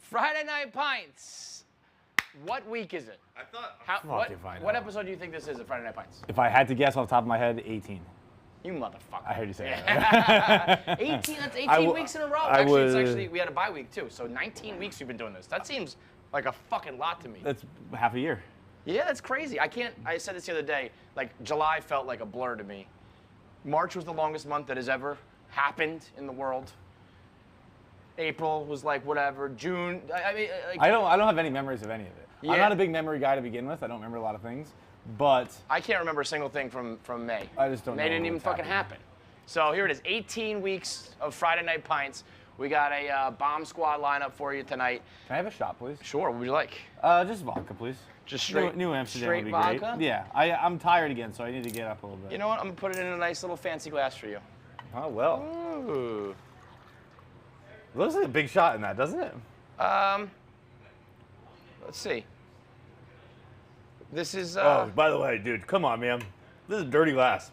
Friday Night Pints. What week is it? I thought. What episode do you think this is of Friday Night Pints? If I had to guess off the top of my head, 18. You motherfucker. I heard you say that. 18, that's 18 weeks in a row. Actually, we had a bye week too, so 19 weeks we've been doing this. That seems like a fucking lot to me. That's half a year. Yeah, that's crazy. I said this the other day, like July felt like a blur to me. March was the longest month that has ever happened in the world. April was like whatever. June, I don't have any memories of any of it. Yeah. I'm not a big memory guy to begin with. I don't remember a lot of things, but I can't remember a single thing from May. I just don't know. May didn't even fucking happen. So here it is, 18 weeks of Friday Night Pints. We got a bomb squad lineup for you tonight. Can I have a shot, please? Sure, what would you like? Just vodka, please. Just straight New Amsterdam straight would be vodka? great. Yeah, I'm tired again, so I need to get up a little bit. You know what? I'm gonna put it in a nice little fancy glass for you. Oh well. Ooh. Looks like a big shot in that, doesn't it? Let's see. This is. Oh, by the way, dude, come on, man. This is dirty glass.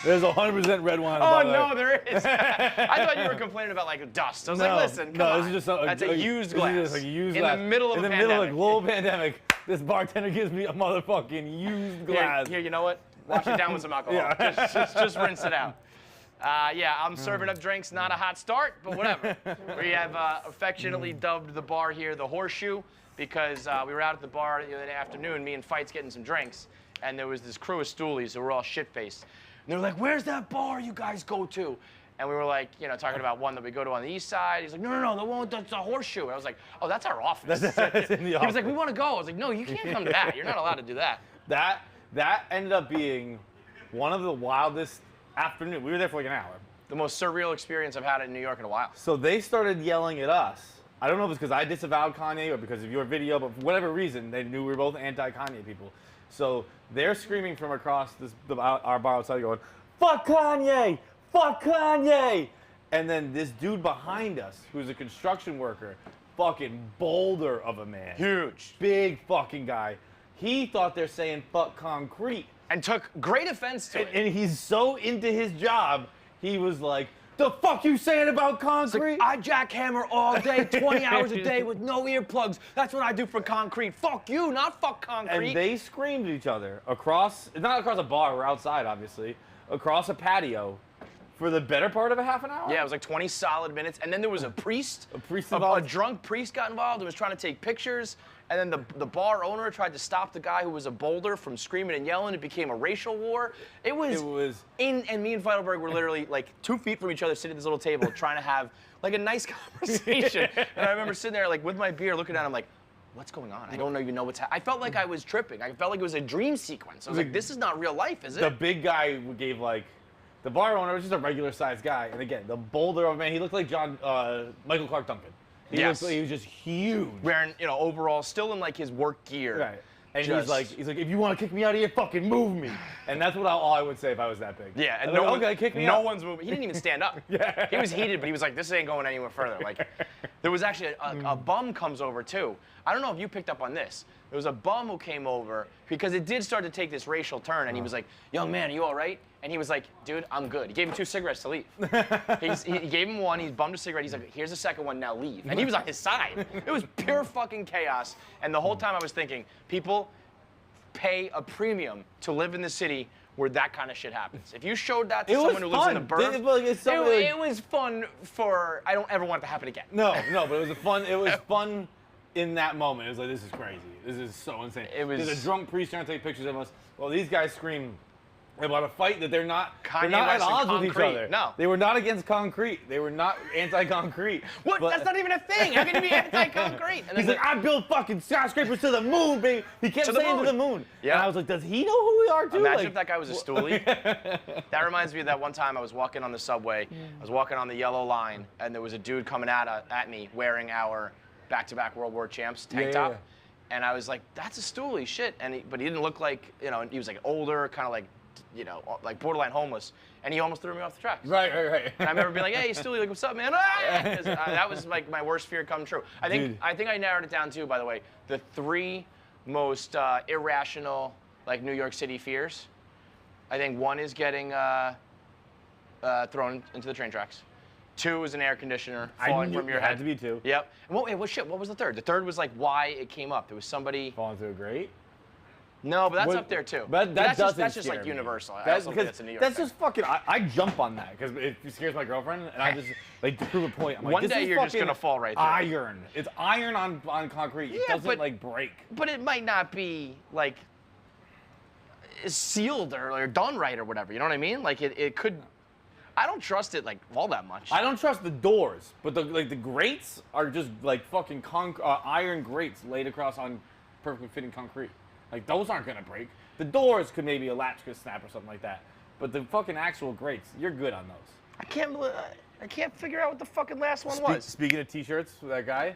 There's 100% red wine. Oh no, there is. I thought you were complaining about like dust. I was like, listen, come on. This is just that's a used glass. This is just like a used in glass. the middle of in a the pandemic. middle of a global pandemic. This bartender gives me a motherfucking used glass. Here, you know what? Wash it down with some alcohol. Yeah. Just rinse it out. Yeah, I'm serving up drinks. Not a hot start, but whatever. We have affectionately dubbed the bar here the Horseshoe because we were out at the bar the other afternoon, me and Fights getting some drinks, and there was this crew of stoolies who were all shit-faced. And they were like, "Where's that bar you guys go to?" And we were like, talking about one that we go to on the east side. He's like, no, the one that's a Horseshoe. And I was like, oh, that's our office. That's in the He office. was like, we want to go. I was like, no, you can't come to that. You're not allowed to do that. That ended up being one of the wildest afternoons. We were there for like an hour. The most surreal experience I've had in New York in a while. So they started yelling at us. I don't know if it's because I disavowed Kanye or because of your video, but for whatever reason, they knew we were both anti-Kanye people. So they're screaming from across our bar outside going, "Fuck Kanye! Fuck Kanye!" And then this dude behind us, who's a construction worker, fucking boulder of a man. Huge. Big fucking guy. He thought they're saying fuck concrete. And took great offense to it. And he's so into his job, he was like, "The fuck you saying about concrete?" I jackhammer all day, 20 hours a day with no earplugs. That's what I do for concrete. Fuck you, not fuck concrete. And they screamed at each other not across a bar, we're outside obviously, across a patio for the better part of a half an hour. Yeah, it was like 20 solid minutes. And then there was a priest. A drunk priest got involved and was trying to take pictures. And then the bar owner tried to stop the guy who was a boulder from screaming and yelling. It became a racial war. It was. And me and Feidelberg were literally like 2 feet from each other sitting at this little table trying to have like a nice conversation. And I remember sitting there like with my beer looking at him like, what's going on? I don't even know what's happening. I felt like I was tripping. I felt like it was a dream sequence. I was like, this is not real life, is it? The big guy gave like, the bar owner was just a regular sized guy. And again, the boulder of a man, he looked like Michael Clark Duncan. He was just huge. Wearing, overalls, still in like his work gear. Right. And he's like, if you want to kick me out of here, fucking move me. And that's all I would say if I was that big. Yeah, and kick me out. No one's moving. He didn't even stand up. Yeah. He was heated, but he was like, this ain't going anywhere further. Like, there was actually a bum comes over too. I don't know if you picked up on this. There was a bum who came over because it did start to take this racial turn, and he was like, "Young man, are you all right?" And he was like, "Dude, I'm good." He gave him 2 cigarettes to leave. He gave him one. He bummed a cigarette. He's like, "Here's the second one. Now leave." And he was on his side. It was pure fucking chaos. And the whole time I was thinking, people pay a premium to live in the city where that kind of shit happens. If you showed that to someone who lives in a burg, it was fun for. I don't ever want it to happen again. No, but it was fun. It was fun in that moment. It was like, this is crazy. This is so insane. There's a drunk priest trying to take pictures of us. Well, these guys scream about a fight that they're not at odds with each other. No. They were not against concrete. They were not anti-concrete. What? That's not even a thing. How can you be anti-concrete? And he's like, I build fucking skyscrapers to the moon, baby. He kept saying to the moon. Yeah. And I was like, does he know who we are, too? Imagine if that guy was a stoolie. That reminds me of that one time I was walking on the subway. I was walking on the yellow line, and there was a dude coming at me wearing our back-to-back World War champs tank top. And I was like, that's a stoolie, shit. But he didn't look like, he was like older, kind of like, like borderline homeless. And he almost threw me off the tracks. Right. And I remember being like, hey, stoolie, like, what's up, man? Ah! That was like my worst fear come true. I think I narrowed it down too, by the way. The 3 most irrational, like, New York City fears. I think one is getting thrown into the train tracks. 2 was an air conditioner falling from your it head. had to be 2. Yep. And what was the third? The third was like why it came up. There was somebody. Falling through a grate. No, but that's up there too. But that's doesn't just scare like me. universal. I That's also think because that's a New York that's thing. just fucking. I jump on that because it scares my girlfriend, and I just like to prove a point. I'm like, One this day is you're just fucking gonna fall right through. Iron. It's iron on concrete. It Yeah, doesn't but- like break. But it might not be like sealed or done right or whatever. You know what I mean? Like it could. I don't trust it like all that much. I don't trust the doors, but the grates are just like fucking iron grates laid across on perfectly fitting concrete. Like those aren't gonna break. The doors could maybe a latch could snap or something like that, but the fucking actual grates, you're good on those. I can't figure out what the fucking last one was. Speaking of t-shirts for that guy,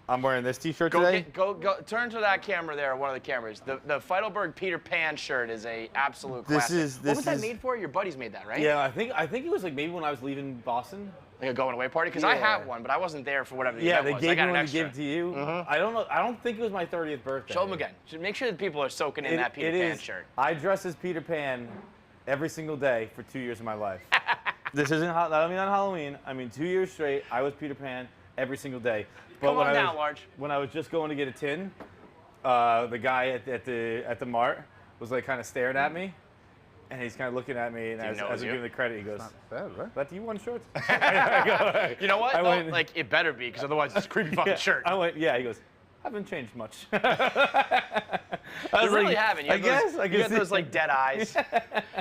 I'm wearing this t-shirt Go today. go turn to that camera there, one of the cameras. The Feidelberg Peter Pan shirt is a absolute classic. What was that made for? Your buddies made that, right? Yeah, I think it was like maybe when I was leaving Boston. Like a going away party? Because I Yeah. have one, but I wasn't there for whatever the Yeah, event they was. gave I got me an one to extra. give to you. I don't know. I don't think it was my 30th birthday. Show them again. Should make sure that people are soaking in that Peter Pan shirt. I dress as Peter Pan every single day for 2 years of my life. This isn't. I mean on Halloween. I mean 2 years straight. I was Peter Pan every single day. But Come when on I now, was, Large. When I was just going to get a tin, the guy at the mart was like kind of staring at me, and he's kind of looking at me, and as know it I was give you? him the credit, he goes, Bad, right? "That you won shorts?" You know what? I though? went- Like it better be, because otherwise it's a creepy fucking Yeah, shirt. I went, yeah. He goes, haven't changed much. You really haven't. You I have guess. those, I you guess got those like dead eyes.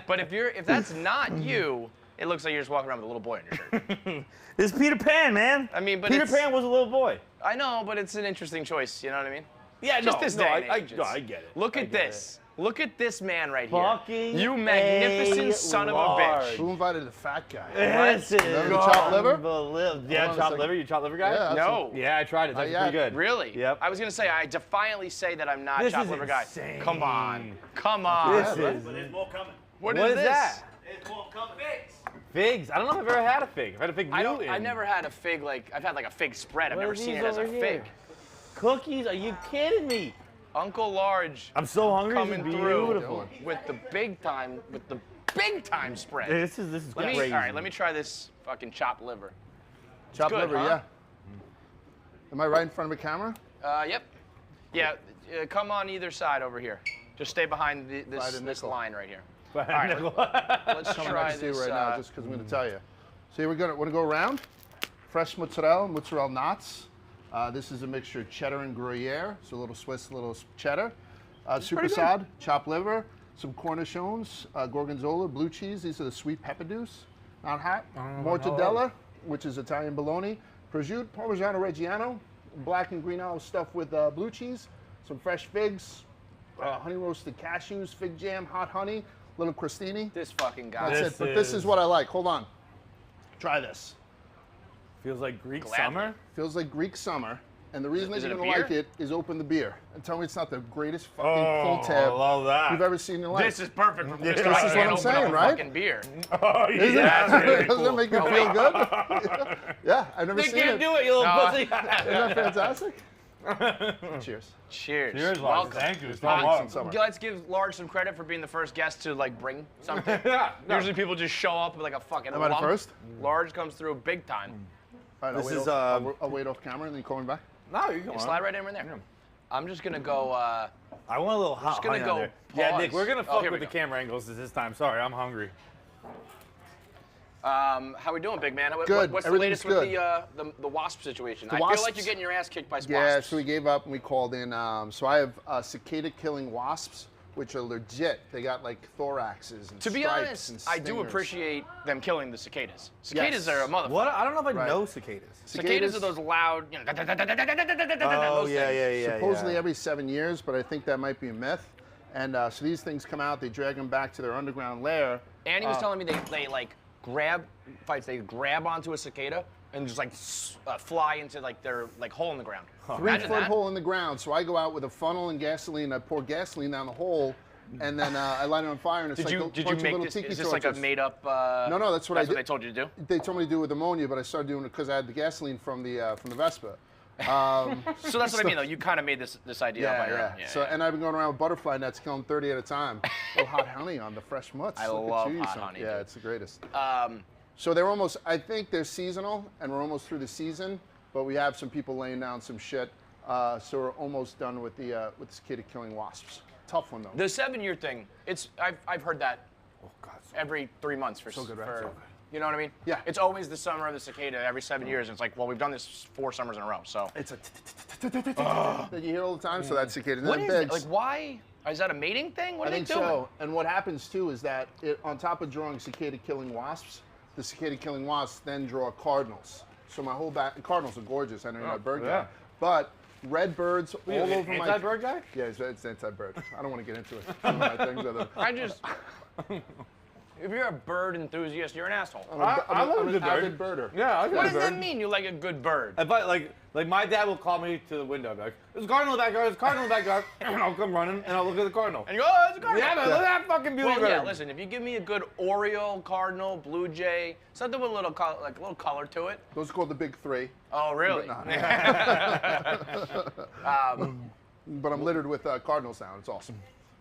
But if that's not you, it looks like you're just walking around with a little boy on your shirt. It's Peter Pan, man. I mean, but Peter it's- Pan was a little boy. I know, but it's an interesting choice. You know what I mean? Yeah, Just this day and age. I get it. Look I at get this. Look at this man right here. Fucking You magnificent son of a large. bitch. Who invited the fat guy? This is Remember the chopped liver? unbelievable. Yeah, Hold on a chopped second. liver. You chopped liver guy? Yeah. No. Yeah, I tried it. That's Not pretty yet. good. Really? Yep. I was gonna say I defiantly say that I'm not This chopped is liver guy. insane. Come on. Come on. This is. But there's more coming. What What is is this? that? There's more coming. Figs. Figs. I don't know if I've ever had a fig. I've had a fig I Newton. never had a fig like I've had like a fig spread. I've What never are seen these it as a over here? fig. Cookies? Are you kidding me? Uncle Large I'm so hungry. coming This is through beautiful. with the big time spread. This is crazy. All right, let me try this fucking chopped liver. Chopped good, liver, huh? yeah. Am I right in front of a camera? Yep. Yeah, come on either side over here. Just stay behind Slide a this nickel. line right here. All right. Let's Coming try next to you this. right now, just because I'm going to tell you. So we're going to go around. Fresh mozzarella knots. This is a mixture of cheddar and Gruyere, so a little Swiss, a little cheddar. Super sod, chopped liver, some cornichons, gorgonzola, blue cheese. These are the sweet peppadeuse, not hot. Mortadella, which is Italian bologna. Prosciutto, Parmigiano Reggiano, black and green olive stuffed with blue cheese. Some fresh figs, honey roasted cashews, fig jam, hot honey, little crostini. This fucking guy. That's it. But this is what I like. Hold on. Try this. Feels like Greek Gladly. summer. Feels like Greek summer. And the reason that Is you're it a going to like beer? it is open the beer. And tell me it's not the greatest fucking Oh, pull tab I love that. you've ever seen in your life. This is perfect for Mr. This is I what can't I'm open saying, up a right? fucking beer. Oh, Isn't yeah. it? Doesn't that make you feel good? Yeah, I've never They seen can't it. do it, you little No. pussy. Isn't that fantastic? Cheers. Cheers. Cheers, Lars. Welcome. Thank you. Summer. Let's give Large some credit for being the first guest to like bring something. Yeah, no. Usually people just show up with like a fucking Am I the lump. first? Large comes through big time. All right, This is, I'll wait off camera and then you call me back. No, you can Slide right in there. I'm just gonna go. I want a little hot gonna honey go on there. Yeah, pause. Nick, we're gonna Oh, fuck here with we the go. camera angles this time. Sorry, I'm hungry. How we doing, big man? Good. What's the Everything's latest good. with the wasp situation? The I feel like wasps? you're getting your ass kicked by wasps. Yeah, so we gave up and we called in. So I have cicada killing wasps, which are legit. They got like thoraxes and To be stripes honest, and I do stingers. appreciate them killing the cicadas. Cicadas Yes. are a motherfucker. What? I don't know if I Right. know cicadas. Cicadas are those loud, you know, Oh, those yeah, things. yeah. Supposedly every 7 years, but I think that might be a myth. And so these things come out, they drag them back to their underground lair. Annie was telling me they like grab onto a cicada and just like fly into like their like hole in the ground. 3-foot hole in the ground. So I go out with a funnel and gasoline. I pour gasoline down the hole, and then I light it on fire. And it's Did like you a bunch make of little this? tiki Is this like a torches. made up? No, that's what I That's what did. they told you to do. They told me to do with ammonia, but I started doing it because I had the gasoline from the Vespa. So that's what I mean, though. You kind of made this idea up on your own. Yeah, So and I've been going around with butterfly nets, killing 30 at a time. A little hot honey on the fresh mutts. I Look at love you, hot son. honey, Yeah, dude. it's the greatest. So they're almost, I think they're seasonal, and we're almost through the season, but we have some people laying down some shit. So we're almost done with the cicadas killing wasps. Tough one, though. The 7-year thing, I've heard that every 3 months for So good, right? So good. You know what I mean? Yeah. It's always the summer of the cicada every 7 years. And it's like, well, we've done this 4 summers in a row, so. It's a that you hear all the time, so that's cicada. What is it? Like, why? Is that a mating thing? What are I they think doing? so. And what happens, too, is that on top of drawing cicada killing wasps, the cicada killing wasps then draw cardinals. So my whole cardinals are gorgeous. I know you're not a bird guy. But red birds all over my... Anti-bird guy? Yeah, it's anti-bird. I don't want to get into it. Some of my things are I just... If you're a bird enthusiast, you're an asshole. I love a good avid bird. birder. Yeah, I like What a does bird. that mean? You like a good bird? If I like my dad will call me to the window and be like, "There's a cardinal in the backyard. There's a cardinal in the backyard." And I'll come running and I'll look at the cardinal. And you go, oh, it's a cardinal. Yeah, man, look at that fucking beauty Well, bird. yeah, listen, if you give me a good Oriole, Cardinal, Blue Jay, something with a little color to it. Those are called the big 3. Oh, really? But I'm littered with cardinal sound. It's awesome.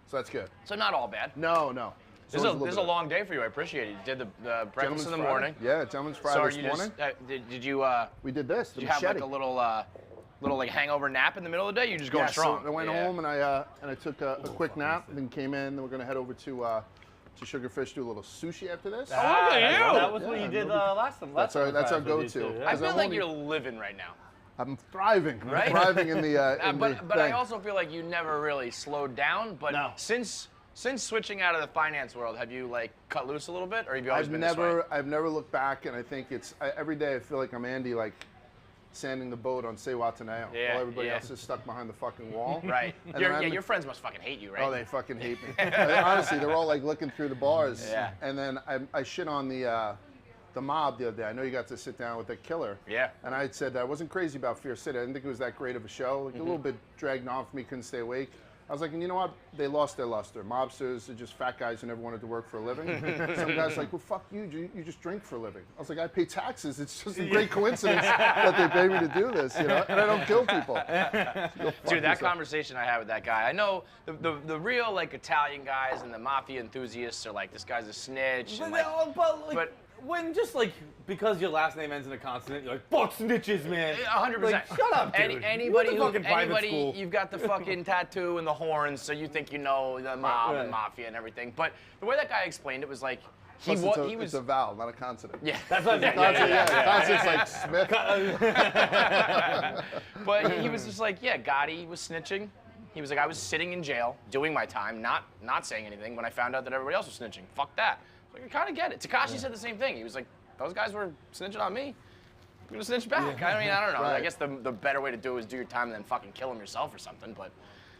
So that's good. So not all bad. No. This is a long day for you. I appreciate it. You did the breakfast in the morning. Yeah, Gentleman's Friday So are this you morning. just, did you We did this, the did you have machete. like a little like hangover nap in the middle of the day? You're just going strong. So I went home and I took a quick nap, then came in. Then we're gonna head over to Sugarfish, do a little sushi after this. look at you. That was what you did last time. That's our go-to. I feel like only- you're living right now. I'm thriving. Right? I'm thriving in the. But I also feel like you never really slowed down. But No. since switching out of the finance world, have you like cut loose a little bit, or have you always been this way? I've never looked back, and I think every day I feel like I'm Andy, like sanding the boat on Sewataneo, Yeah, while everybody yeah. else is stuck behind the fucking wall. Right. And then Your friends must fucking hate you, right? Oh, they fucking hate me. Honestly, they're all like looking through the bars. Yeah. And then I shit on the mob the other day. I know you got to sit down with the killer. Yeah. And I had said I wasn't crazy about Fear City. I didn't think it was that great of a show. Like a little bit dragged on for me, couldn't stay awake. I was like, and you know what? They lost their luster. Mobsters are just fat guys who never wanted to work for a living. Some guys are like, well, fuck you. You just drink for a living. I was like, I pay taxes. It's just a great coincidence that they pay me to do this, you know? And I don't kill people. Dude, that conversation I had with that guy, I know the real like Italian guys and the mafia enthusiasts are like, this guy's a snitch. And, like, but when just like because your last name ends in a consonant, you're like, fuck snitches, man. 100%. Like, shut up, dude. Anybody, you've got the fucking tattoo and the horns, so you think you know the mob and mafia and everything. But the way that guy explained it was like, he Plus, was. it's a vowel, not a consonant. Yeah. That's what I'm Consonant's like Smith. But he was just like, yeah, Gotti was snitching. He was like, I was sitting in jail doing my time, not saying anything when I found out that everybody else was snitching. Fuck that. Like, I kind of get it. Tekashi said the same thing. He was like, those guys were snitching on me. I'm gonna snitch back. I mean, I don't know. Right. I guess the better way to do it is do your time and then fucking kill them yourself or something. But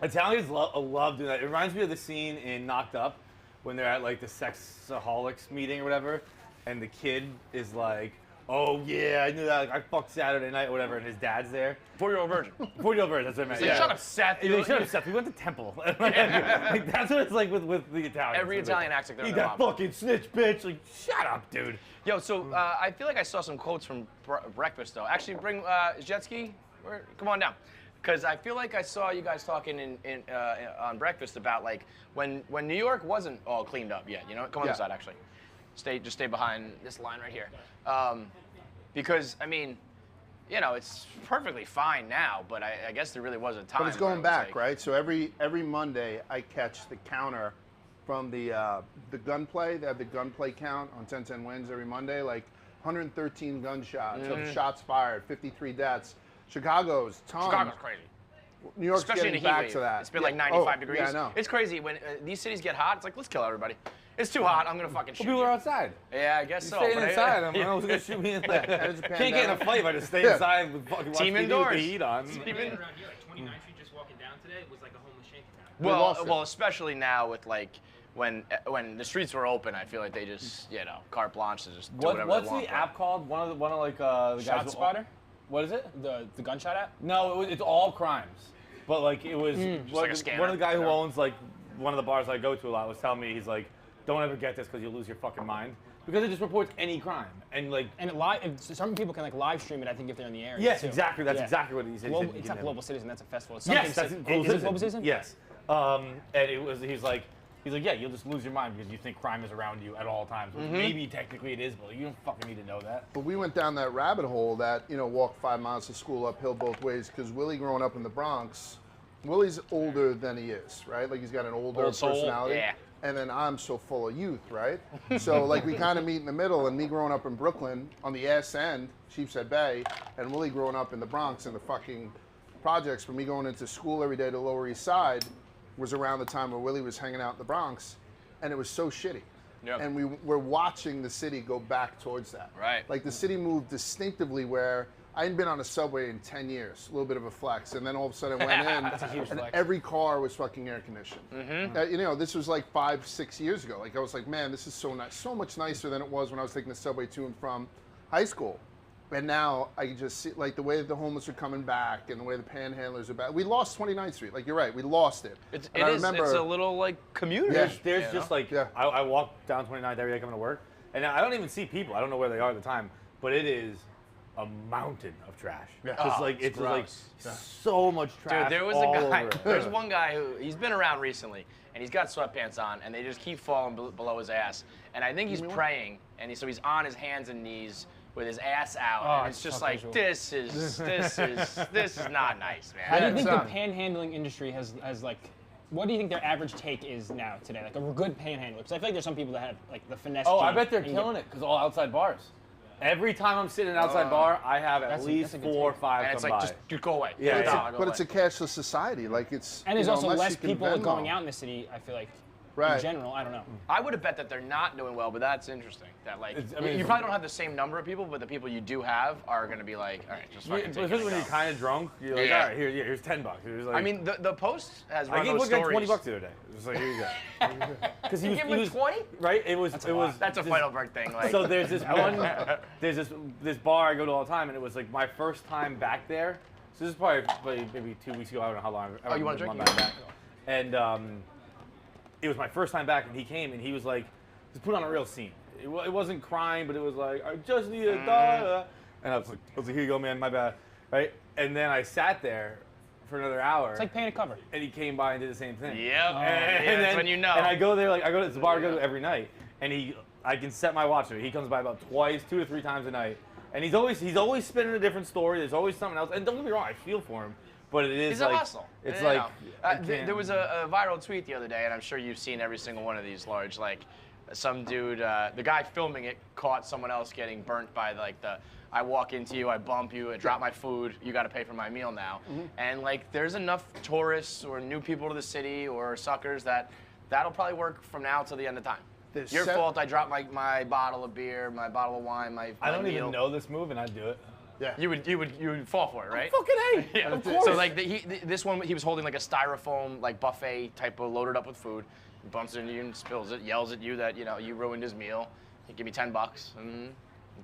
Italians love doing that. It reminds me of the scene in Knocked Up when they're at like the sexaholics meeting or whatever, and the kid is like, "Oh yeah, I knew that. Like, I fucked Saturday night or whatever," and his dad's there. 4-year-old virgin. 4-year-old virgin. That's what I meant. He's like, shut up, Seth. He's like, shut up, Seth. We went to temple. Like, that's what it's like with the Italians. Every It's Italian like, acts like they're you the that mob. fucking snitch, bitch. Like, shut up, dude. Yo, so I feel like I saw some quotes from breakfast though. Actually, bring jet ski. Come on down, because I feel like I saw you guys talking on breakfast about like when New York wasn't all cleaned up yet. You know, come on this side actually. Just stay behind this line right here, because I mean, you know, it's perfectly fine now, but I guess there really was a time. But it's where going it was back, like, right? So every Monday I catch the counter from the gunplay. They have the gunplay count on 10-10 wins every Monday, like 113 gunshots, shots fired, 53 deaths. Chicago's tons. Chicago's crazy. New York's Especially in a getting heat back wave. to that. It's been like 95 degrees. Yeah, I know. It's crazy when these cities get hot. It's like, let's kill everybody. It's too hot. I'm gonna fucking shoot People you. are outside. Yeah, I guess so. Staying but inside. I'm gonna shoot me in there. And it's a Can't get in a pandemic. fight if I just stay inside with fucking watch Team TV with indoors. the heat on. Even- Even around here, like 29th Street, just walking down today, was like a homeless shanty town. lost it. Well, especially now with like when the streets were open, I feel like they just carte blanche to just do whatever What's they want. the app called? One of like the guys. Shot Spotter? What is it? The gunshot app? No, it's all crimes. But like it was like a scanner. one of the guy who Yeah. owns like one of the bars I go to a lot was telling me, he's like, don't ever get this because you'll lose your fucking mind, because it just reports any crime and like. And some people can like live stream it, I think, if they're in the area. Yes, too. exactly. That's Yeah. exactly what he said. Global, He said it's you not can Global Citizen, that's a festival. It's Yes, something that's is it Global Citizen? Yes. And he's like, He's like, yeah, you'll just lose your mind because you think crime is around you at all times. Which maybe technically it is, but you don't fucking need to know that. But we went down that rabbit hole that, walked 5 miles to school uphill both ways, because Willie growing up in the Bronx, Willie's older than he is, right? Like he's got an older Old soul, personality. yeah. And then I'm so full of youth, right? So like we kind of meet in the middle, and me growing up in Brooklyn on the ass end, Sheepshead Bay, and Willie growing up in the Bronx in the fucking projects, for me going into school every day to Lower East Side was around the time where Willie was hanging out in the Bronx, and it was so shitty. Yep. And we were watching the city go back towards that. Right. Like the city moved distinctively where I hadn't been on a subway in 10 years, a little bit of a flex, and then all of a sudden went in, That's a huge and flex. every car was fucking air conditioned. This was like 5-6 years ago. Like I was like, man, this is so nice, so much nicer than it was when I was taking the subway to and from high school. And now I can just see like the way that the homeless are coming back and the way the panhandlers are back. We lost 29th Street. Like you're right, we lost it. It's And I it's a little like community. Yeah. There's just like, Yeah. I walk down 29th every day coming to work, and I don't even see people. I don't know where they are at the time, but it is a mountain of trash. Yeah. Just Oh, like it's it's just like gross. so much trash. Dude, there was all a guy. over it. There's one guy who he's been around recently, and he's got sweatpants on, and they just keep falling below his ass. And I think he's praying, and so he's on his hands and knees with his ass out, Oh, and it's just fuck like visual. this is not nice, man. How do you think it's the panhandling industry has like? What do you think their average take is now today? Like a good panhandler? Because I feel like there's some people that have like the finesse. Oh, I gene bet they're and you killing get- it because all outside bars. Every time I'm sitting in an outside bar, I have at That's a- least that's a good 4 or take. 5 And it's come like by. just go away. Yeah, Put it yeah. down, go But it's a away. cashless society. Like it's And there's also unless less you can people Venmo. going out in the city. I feel like Right. in general. I don't know. I would have bet that they're not doing well, but that's interesting. That like It's- I mean, you probably don't have the same number of people, but the people you do have are going to be like, all right, just Yeah, fucking take it especially and when go. you're kind of drunk, you're like, Yeah. all right, here's $10. Here's like, I mean, the Post has I run gave those one guy stories. $20 the other day. It was like, here you go. Because he You was, give he him was 20? right. It was That's a this- Feidelberg thing. Like, So there's this one, there's this bar I go to all the time, and it was like my first time back there. So this is probably maybe 2 weeks ago. I don't know how long. Oh, you want a drink? I'm back. And it was my first time back, and he came, and he was like, just put on a real scene. It wasn't crying, but it was like, I just need a dollar. And I was like, here you go, man, my bad, right? And then I sat there for another hour. It's like paying a cover. And he came by and did the same thing. Yep. And Yeah, that's then- when you know. And I go there, like I go to this bar I go to every night, and I can set my watch to it. He comes by about 2 to 3 times a night, and he's always spinning a different story. There's always something else. And don't get me wrong, I feel for him, but it is It's like a hustle. it's You like know. I can't- There was a viral tweet the other day, and I'm sure you've seen every single one of these large. Like, some dude, the guy filming it caught someone else getting burnt by I walk into you, I bump you, I drop my food, you got to pay for my meal now. And like, there's enough tourists or new people to the city or suckers that'll probably work from now till the end of time. There's Your sev- fault. I dropped my bottle of beer, my bottle of wine, my I don't meal. even know this move, and I do it. Yeah. You would fall for it, right? Fucking A. Yeah. Of course. So like this one, he was holding like a styrofoam like buffet type of loaded up with food. He bumps into you and spills it, yells at you that you ruined his meal. He give me $10 and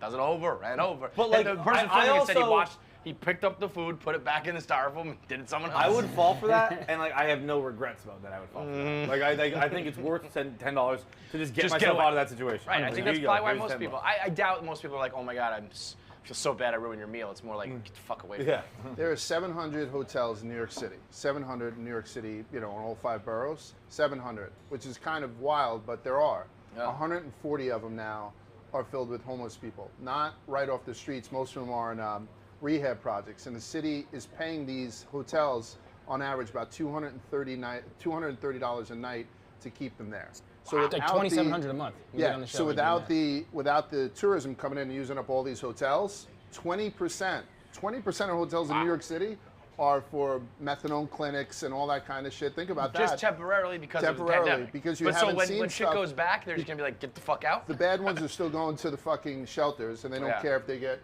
does it over and over. But, like, and the person I filming it said also- he picked up the food, put it back in the styrofoam, and did it someone else. I would fall for that, and like I have no regrets about that. I would fall for that. Like I think it's worth $10 to just get Just get myself away. out of that situation. Right. I Like, think here that's you go, probably why here's most $10. people. I doubt most people are like, oh my god, I feel so bad I ruined your meal. It's more like get the fuck away. From Yeah. me. There are 700 hotels in New York City. 700 in New York City, in all 5 boroughs. 700, which is kind of wild, but there are. Yeah. 140 of them now are filled with homeless people. Not right off the streets. Most of them are in rehab projects. And the city is paying these hotels on average about $230 a night to keep them there. So It's like without the- $2,700 a month. We did on Yeah. the show, So we did that. without the tourism coming in and using up all these hotels, 20% of hotels in New York City are for methadone clinics and all that kind of shit. Think about Just that. temporarily because of the Temporarily, pandemic. because you but haven't so when seen shit stuff- goes back, they're just gonna be like, get the fuck out. The bad ones are still going to the fucking shelters, and they don't Yeah. care if they get.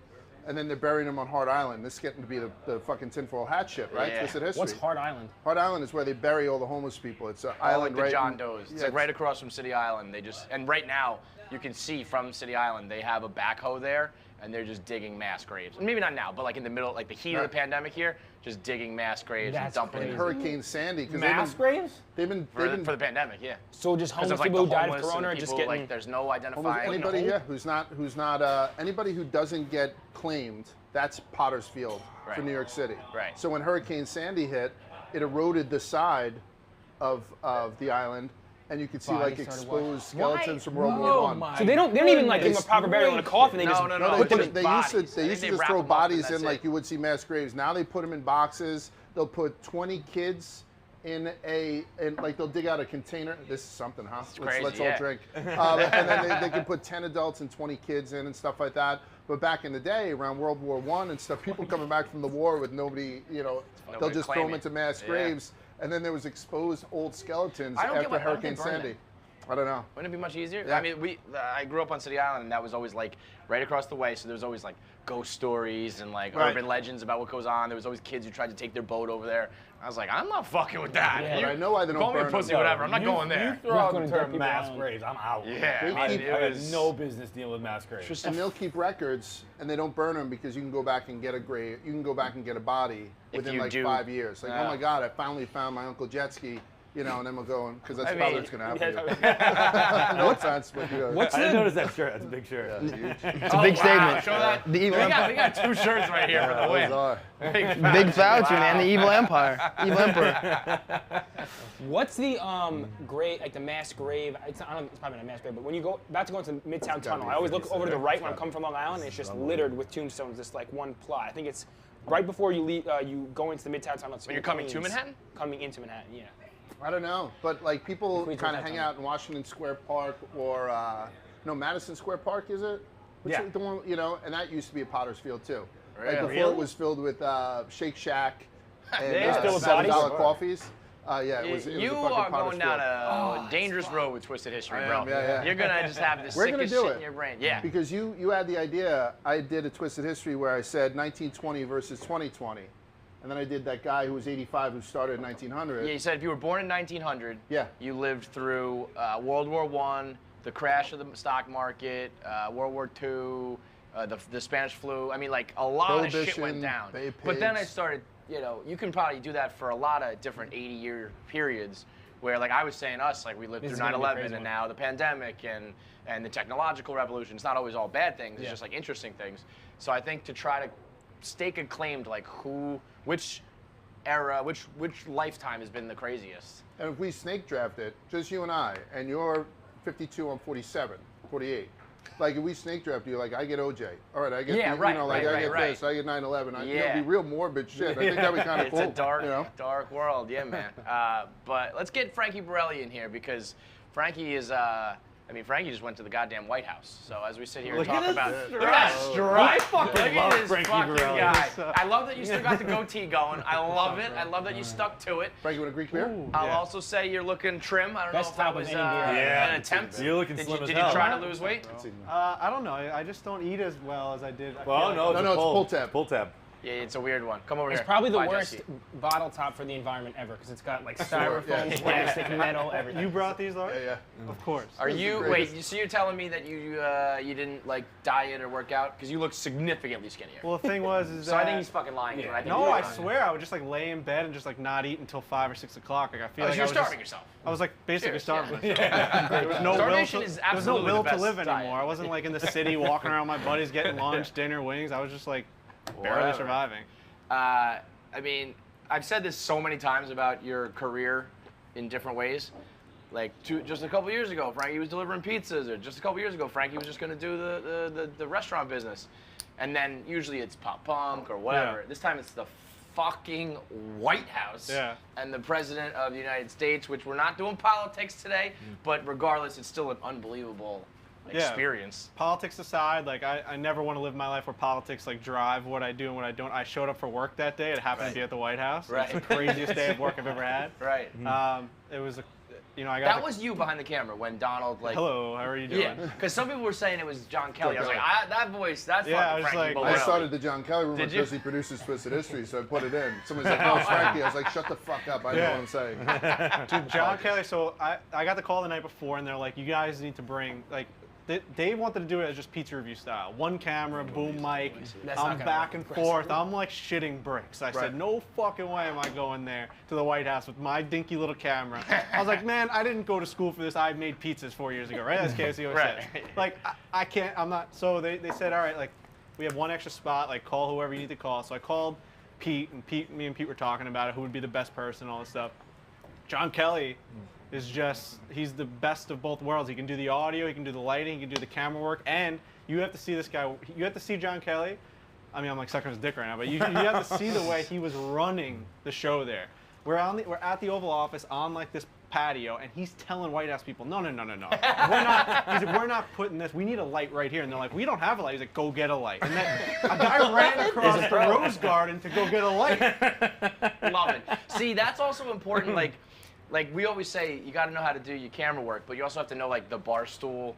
And then they're burying them on Hart Island. This is getting to be the fucking tinfoil hat shit, right? Yeah. Twisted history. What's Hart Island? Hart Island is where they bury all the homeless people. It's an All like island the right John in- Doe's. It's yeah, like right across from City Island. And right now you can see from City Island they have a backhoe there, and they're just digging mass graves. Maybe not now, but like in the middle, like the heat of the pandemic here, just digging mass graves and That's dumping crazy. it Hurricane Sandy. 'Cause Mass graves? They've been for the pandemic. Yeah. So just Because homeless of like people the who died of homeless corona and are just people, getting. like there's no Almost identifying. anybody, yeah, who's not anybody who doesn't get claimed. That's Potter's Field for Right. New York City. Right. So when Hurricane Sandy hit, it eroded the side of the island, and you could see Body like started exposed skeletons from World Oh War I. my So they don't even like give them a It's proper burial in a coffin. They just No, No, put them they in used to bodies. I they think used to they just wrap throw them up and bodies that's in like it. you would see mass graves. Now they put them in boxes. They'll put 20 kids in like they'll dig out a container. This is something, huh? crazy, Let's yeah. all drink. And then they can put 10 adults and 20 kids in and stuff like that. But back in the day, around World War I and stuff, people coming back from the war with nobody, they'll Nobody just throw them claiming. into mass Yeah. graves. And then there was exposed old skeletons I don't get after why- why don't they Hurricane burn them? Sandy. I don't know. Wouldn't it be much easier? Yeah. I mean, I grew up on City Island, and that was always like right across the way. So there was always like ghost stories and like Right. urban legends about what goes on. There was always kids who tried to take their boat over there. I was like, I'm not fucking with that. Yeah. But I know why they don't Call me a burn pussy, them. whatever. I'm not going You there. throw out gonna the dump term people mass out. graves, I'm out. Yeah, They I mean, keep- it I was have no business dealing with mass graves. And they'll keep records, and they don't burn them because you can go back and get a grave. You can go back and get a body If within you like do- 5 years. Like, Yeah. oh my God, I finally found my Uncle jet ski. And then we'll go because that's I probably mean, what's going to happen. No offense, but What's I didn't the notice that shirt. That's a big shirt. It's a big statement. Show that. The evil empire. We got 2 shirts right here for the win. Big Fauci, man. The evil empire. Evil emperor. What's the grave, like the mass grave? It's probably not a mass grave, but when you go about to go into Midtown Tunnel, I always look over to the right when I'm coming from Long Island, and it's just littered with tombstones. Just like one plot. I think it's right before you leave. You go into the Midtown Tunnel. When you're coming to Manhattan? Coming into Manhattan, yeah. I don't know, but like people Queens kind of Midtown hang Tunnel. out in Washington Square Park or Madison Square Park, is it? What's Yeah. the one, and that used to be a Potter's Field too. Like Really? before it was filled with Shake Shack and They still with bodies? $7 coffees. Yeah, it was. It was You a fucking are Potter's going down Field. a dangerous road with Twisted History, I bro. am, yeah. You're gonna just have the We're gonna sickest do shit it. in your brain. Yeah. Because you had the idea. I did a Twisted History where I said 1920 versus 2020, and then I did that guy who was 85 who started in 1900. Yeah, you said if you were born in 1900, Yeah. you lived through World War I, the crash of the stock market, World War II, the Spanish flu. I mean, like a lot of shit went Prohibition, down. Bay But then I Pigs. started, you can probably do that for a lot of different 80-year periods where, like I was saying, like we lived This through is gonna be a 9/11 crazy and one. now the pandemic and the technological revolution. It's not always all bad things. It's Yeah. just like interesting things. So I think to try to stake a claim to like which era, which lifetime has been the craziest. And if we snake draft it, just you and I, and you're 52, I'm 47, 48. Like if we snake draft you, like I get OJ. All right, I get Yeah, the, right, I right, get right, this, I get 9/11. Yeah. It'd be real morbid shit. I think that'd be kind of It's cool. a dark, you know? dark world, yeah, man. But let's get Frankie Borelli in here because Frankie is. Frankie just went to the goddamn White House. So as we sit here and Look talk at about, this look at that stripe. stripe. I fucking Look at love this Frankie fucking Borelli. guy. I love that you still got the goatee going. I love it. I love that you stuck to it. Frank, you want a Greek beer? I'll also say you're looking trim. I don't Best know if that top of was any beer I've Yeah. an attempt. You're looking Did slim you, as did hell. you try to lose weight? I don't know. I just don't eat as well as I did. I Well, feel like no, No, it's it's pull pull tab. Pull tab. Yeah, it's a weird one. Come over It's here. probably the Bye, worst Jesse. bottle top for the environment ever because it's got like Yeah. styrofoam, plastic, metal, everything. You brought these, Lars? Yeah. Of course. Are This is you the wait? greatest. So you're telling me that you didn't like diet or work out because you look significantly skinnier. Well, the thing was, is so that I think he's fucking lying. Yeah. When I think no, he's I lying. swear, I would just like lay in bed and just like not eat until 5 or 6 o'clock. Like I feel Oh, like so you're I was starving just, yourself. I was like basically Cheers, starving yeah. myself. There was no Starvation will to, is there was no absolutely will the to best live diet. anymore. I wasn't like in the city walking around with my buddies getting lunch, dinner, wings. I was just like barely Whatever. surviving. I mean, I've said this so many times about your career in different ways. Like just a couple years ago, Frankie was delivering pizzas, or just a couple years ago, Frankie was just going to do the restaurant business, and then usually it's pop punk or whatever. Yeah. This time it's the fucking White House Yeah. and the President of the United States, which we're not doing politics today, but regardless, it's still an unbelievable experience. Politics aside, like I never want to live my life where politics like drive what I do and what I don't. I showed up for work that day. It happened to be at the White House. Right. It's the craziest day of work I've ever had. Right. It was I got That the- was you behind the camera when Donald like. Hello, how are you doing? Yeah, because some people were saying it was John Kelly. I was like, that voice, that's Yeah, I fucking was Frankie like- I Borelli. started the John Kelly room Did because you? he produces Twisted History, so I put it in. Somebody's like, no, it's Frankie. I was like, shut the fuck up. I know Yeah. what I'm saying. Dude, John Kelly, so I got the call the night before, and they're like, you guys need to bring, like, they wanted to do it as just pizza review style. One camera, boom mic, That's not I'm gonna back work. and forth. I'm like shitting bricks. I Right. said, no fucking way am I going there to the White House with my dinky little camera. I was like, man, I didn't go to school for this. I made pizzas 4 years ago, right? As KFC always Right. says. Like, I can't, I'm not, so they said, all right, like, we have one extra spot, like, call whoever you need to call. So I called Pete, and me and Pete were talking about it, who would be the best person, all this stuff. John Kelly is just, he's the best of both worlds. He can do the audio, he can do the lighting, he can do the camera work, and you have to see this guy, you have to see John Kelly. I mean, I'm like sucking his dick right now, but you have to see the way he was running the show there. We're at the Oval Office on like this patio, and he's telling white ass people, no. We're not putting this. We need a light right here. And they're like, we don't have a light. He's like, go get a light. And then a guy ran across the Rose Garden to go get a light. Love it. See, that's also important. Like we always say, you got to know how to do your camera work, but you also have to know like the Barstool,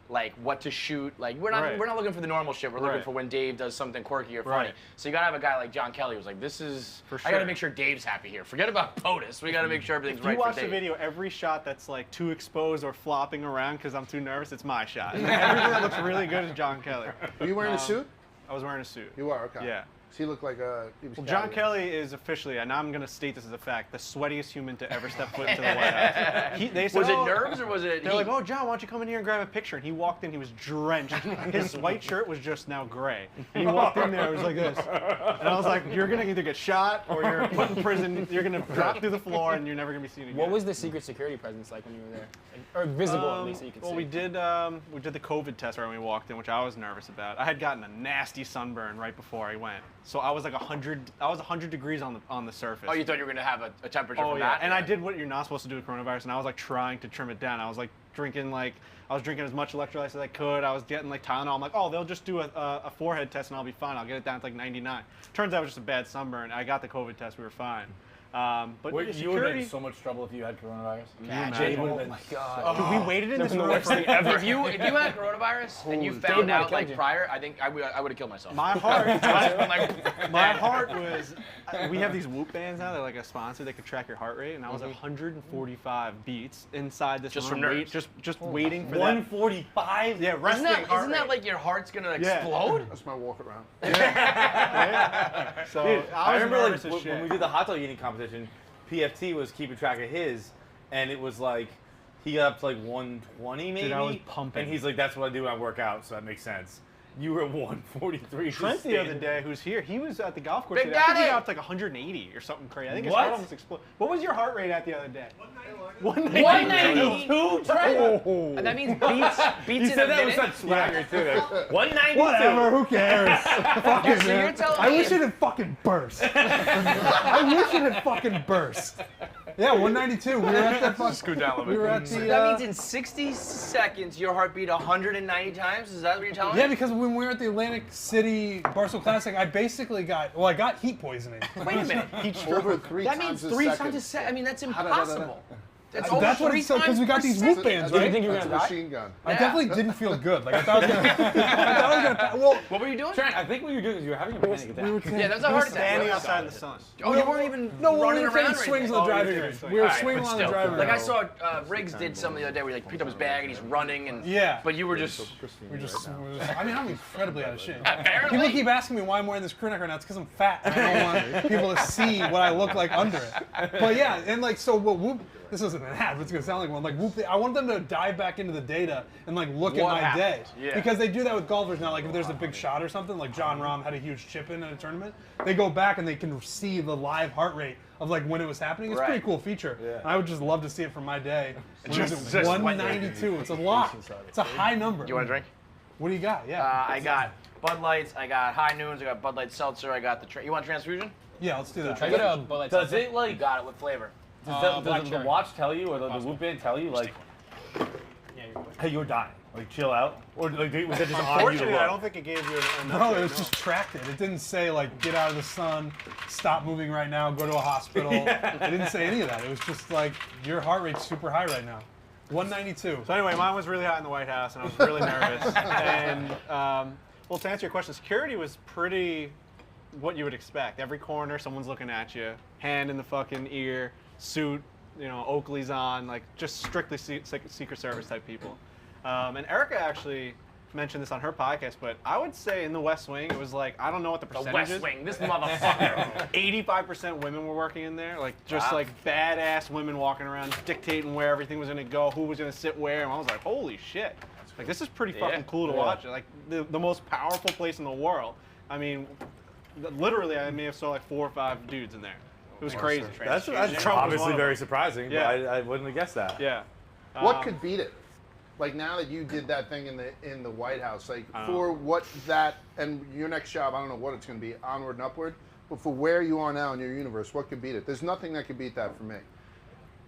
like what to shoot. Like we're not looking for the normal shit. We're looking for when Dave does something quirky or funny. So you gotta have a guy like John Kelly who's like, this is. For sure. I gotta make sure Dave's happy here. Forget about POTUS. We gotta make sure everything's right for Dave. You watch the video, every shot that's like too exposed or flopping around because I'm too nervous, it's my shot. Everything that looks really good is John Kelly. Were you wearing a suit? I was wearing a suit. You are, okay. Yeah. So he looked like he was. Well, John Kelly is officially, and I'm going to state this as a fact, the sweatiest human to ever step foot into the White House. They said, was it nerves or was it? They're like, oh, John, why don't you come in here and grab a picture? And he walked in, he was drenched. His white shirt was just now gray. And he walked in there, it was like this. And I was like, you're going to either get shot or you're put in prison. You're going to drop through the floor and you're never going to be seen again. What was the secret security presence like when you were there? Or visible, at least, so you could see. Well, we did the COVID test right when we walked in, which I was nervous about. I had gotten a nasty sunburn right before I went. So I was like 100 degrees on the surface. Oh, you thought you were gonna have a temperature from that? And I did what you're not supposed to do with coronavirus, and I was like trying to trim it down. I was like drinking as much electrolytes as I could. I was getting like Tylenol. I'm like, oh, they'll just do a forehead test and I'll be fine. I'll get it down to like 99. Turns out it was just a bad sunburn. I got the COVID test. We were fine. But you would have been in so much trouble if you had coronavirus. Oh my God! Dude, we waited in this room for ever. If you had coronavirus and you found out like prior, I think I would have killed myself. My heart was. We have these Whoop bands now. They're like a sponsor. They could track your heart rate, and I was at 145 beats inside this just room. From nerves. Just waiting for 145. Yeah, resting. Isn't that like your heart's gonna explode? That's my walk around. Yeah. So dude, I remember like when we did the hot dog eating competition. PFT was keeping track of his, and it was like he got up to like 120 maybe. Dude, I was pumping. And he's like, "That's what I do when I work out," so that makes sense. You were at 143. Trent the other day, who's here, he was at the golf course. Big Today. I think he Daddy! got up to like 180 or something crazy. I think his What? heart almost exploded. What was your heart rate at the other day? 192. 192. And that means beats You in said a that with minute. such swagger too. 192. Whatever, who cares? Fuck it, So you're man. telling I me wish it had fucking burst. I wish it had fucking burst. Yeah, 192. We were at that fucking. Scoot down a little We were bit. at the. That means in 60 seconds your heart beat 190 times. Is that what you're telling me? Yeah, because when we were at the Atlantic City Barstool Classic, I basically got heat poisoning. Wait a minute. Over 3 That times means a 3 second. times a second. I mean, that's impossible. That's That's what it's because we got these Whoop bands, Did you right? think you were That's a gonna die? machine gun. I definitely didn't feel good. Like I thought I was gonna. Well, What were you doing? Trent, I think what you're doing is you're having a panic attack. we were Yeah, that's a heart attack. Standing outside in the sun. Oh, you weren't even No, running we were around taking right swings there. on the Oh, driving you were range. taking We were All right, swinging but on the still. driving Like I range. saw Riggs did something the other day where he like picked up his bag and he's running and Yeah. But you were just We're just, I mean, I'm incredibly out of shape. apparently. People keep asking me why I'm wearing this crew neck right now. It's because I'm fat. I don't want people to see what I look like under it. But yeah, and like, so what Whoop, this isn't an ad, but it's going to sound like one. Like Whoop, I want them to dive back into the data and like look at What my happened? day. Yeah. Because they do that with golfers now. Like if there's a big shot or something, like John Rahm had a huge chip in at a tournament, they go back and they can see the live heart rate of like when it was happening. It's a pretty Right. cool feature. Yeah. I would just love to see it from my day. Just 192. It's a lot. It's a high number. You want a drink? What do you got? Yeah. I got Bud Lights, I got High Noons, I got Bud Light Seltzer, I got you want transfusion? Yeah, let's do that. I get a bullet. Does it You like got it with flavor. does black the cherry. watch tell you or the Whoop band tell you like hey, you're dying, like chill out, or like was it just on you to Unfortunately, I look? don't think it gave you enough. No, it was just tracked it. It didn't say like get out of the sun, stop moving right now, go to a hospital. It didn't say any of that. It was just like your heart rate's super high right now. 192. So anyway, mine was really hot in the White House, and I was really nervous. And well, to answer your question, security was pretty what you would expect. Every corner, someone's looking at you, hand in the fucking ear, suit, you know, Oakley's on, like just strictly Secret Service type people. And Erica actually mentioned this on her podcast, but I would say in the West Wing, it was like, I don't know what the The percentage West is. Wing, this motherfucker. 85% women were working in there, like just Wow. like badass women walking around dictating where everything was gonna go, who was gonna sit where, and I was like, holy shit. Like this is pretty fucking cool to watch. Like the most powerful place in the world. I mean, literally I may have saw like 4 or 5 dudes in there. It was crazy. That's Trump was obviously one of very them. surprising, Yeah. but I wouldn't have guessed that. Yeah. What could beat it? Like now that you did that thing in the White House, like for what that and your next job, I don't know what it's going to be, onward and upward, but for where you are now in your universe, what could beat it? There's nothing that could beat that for me.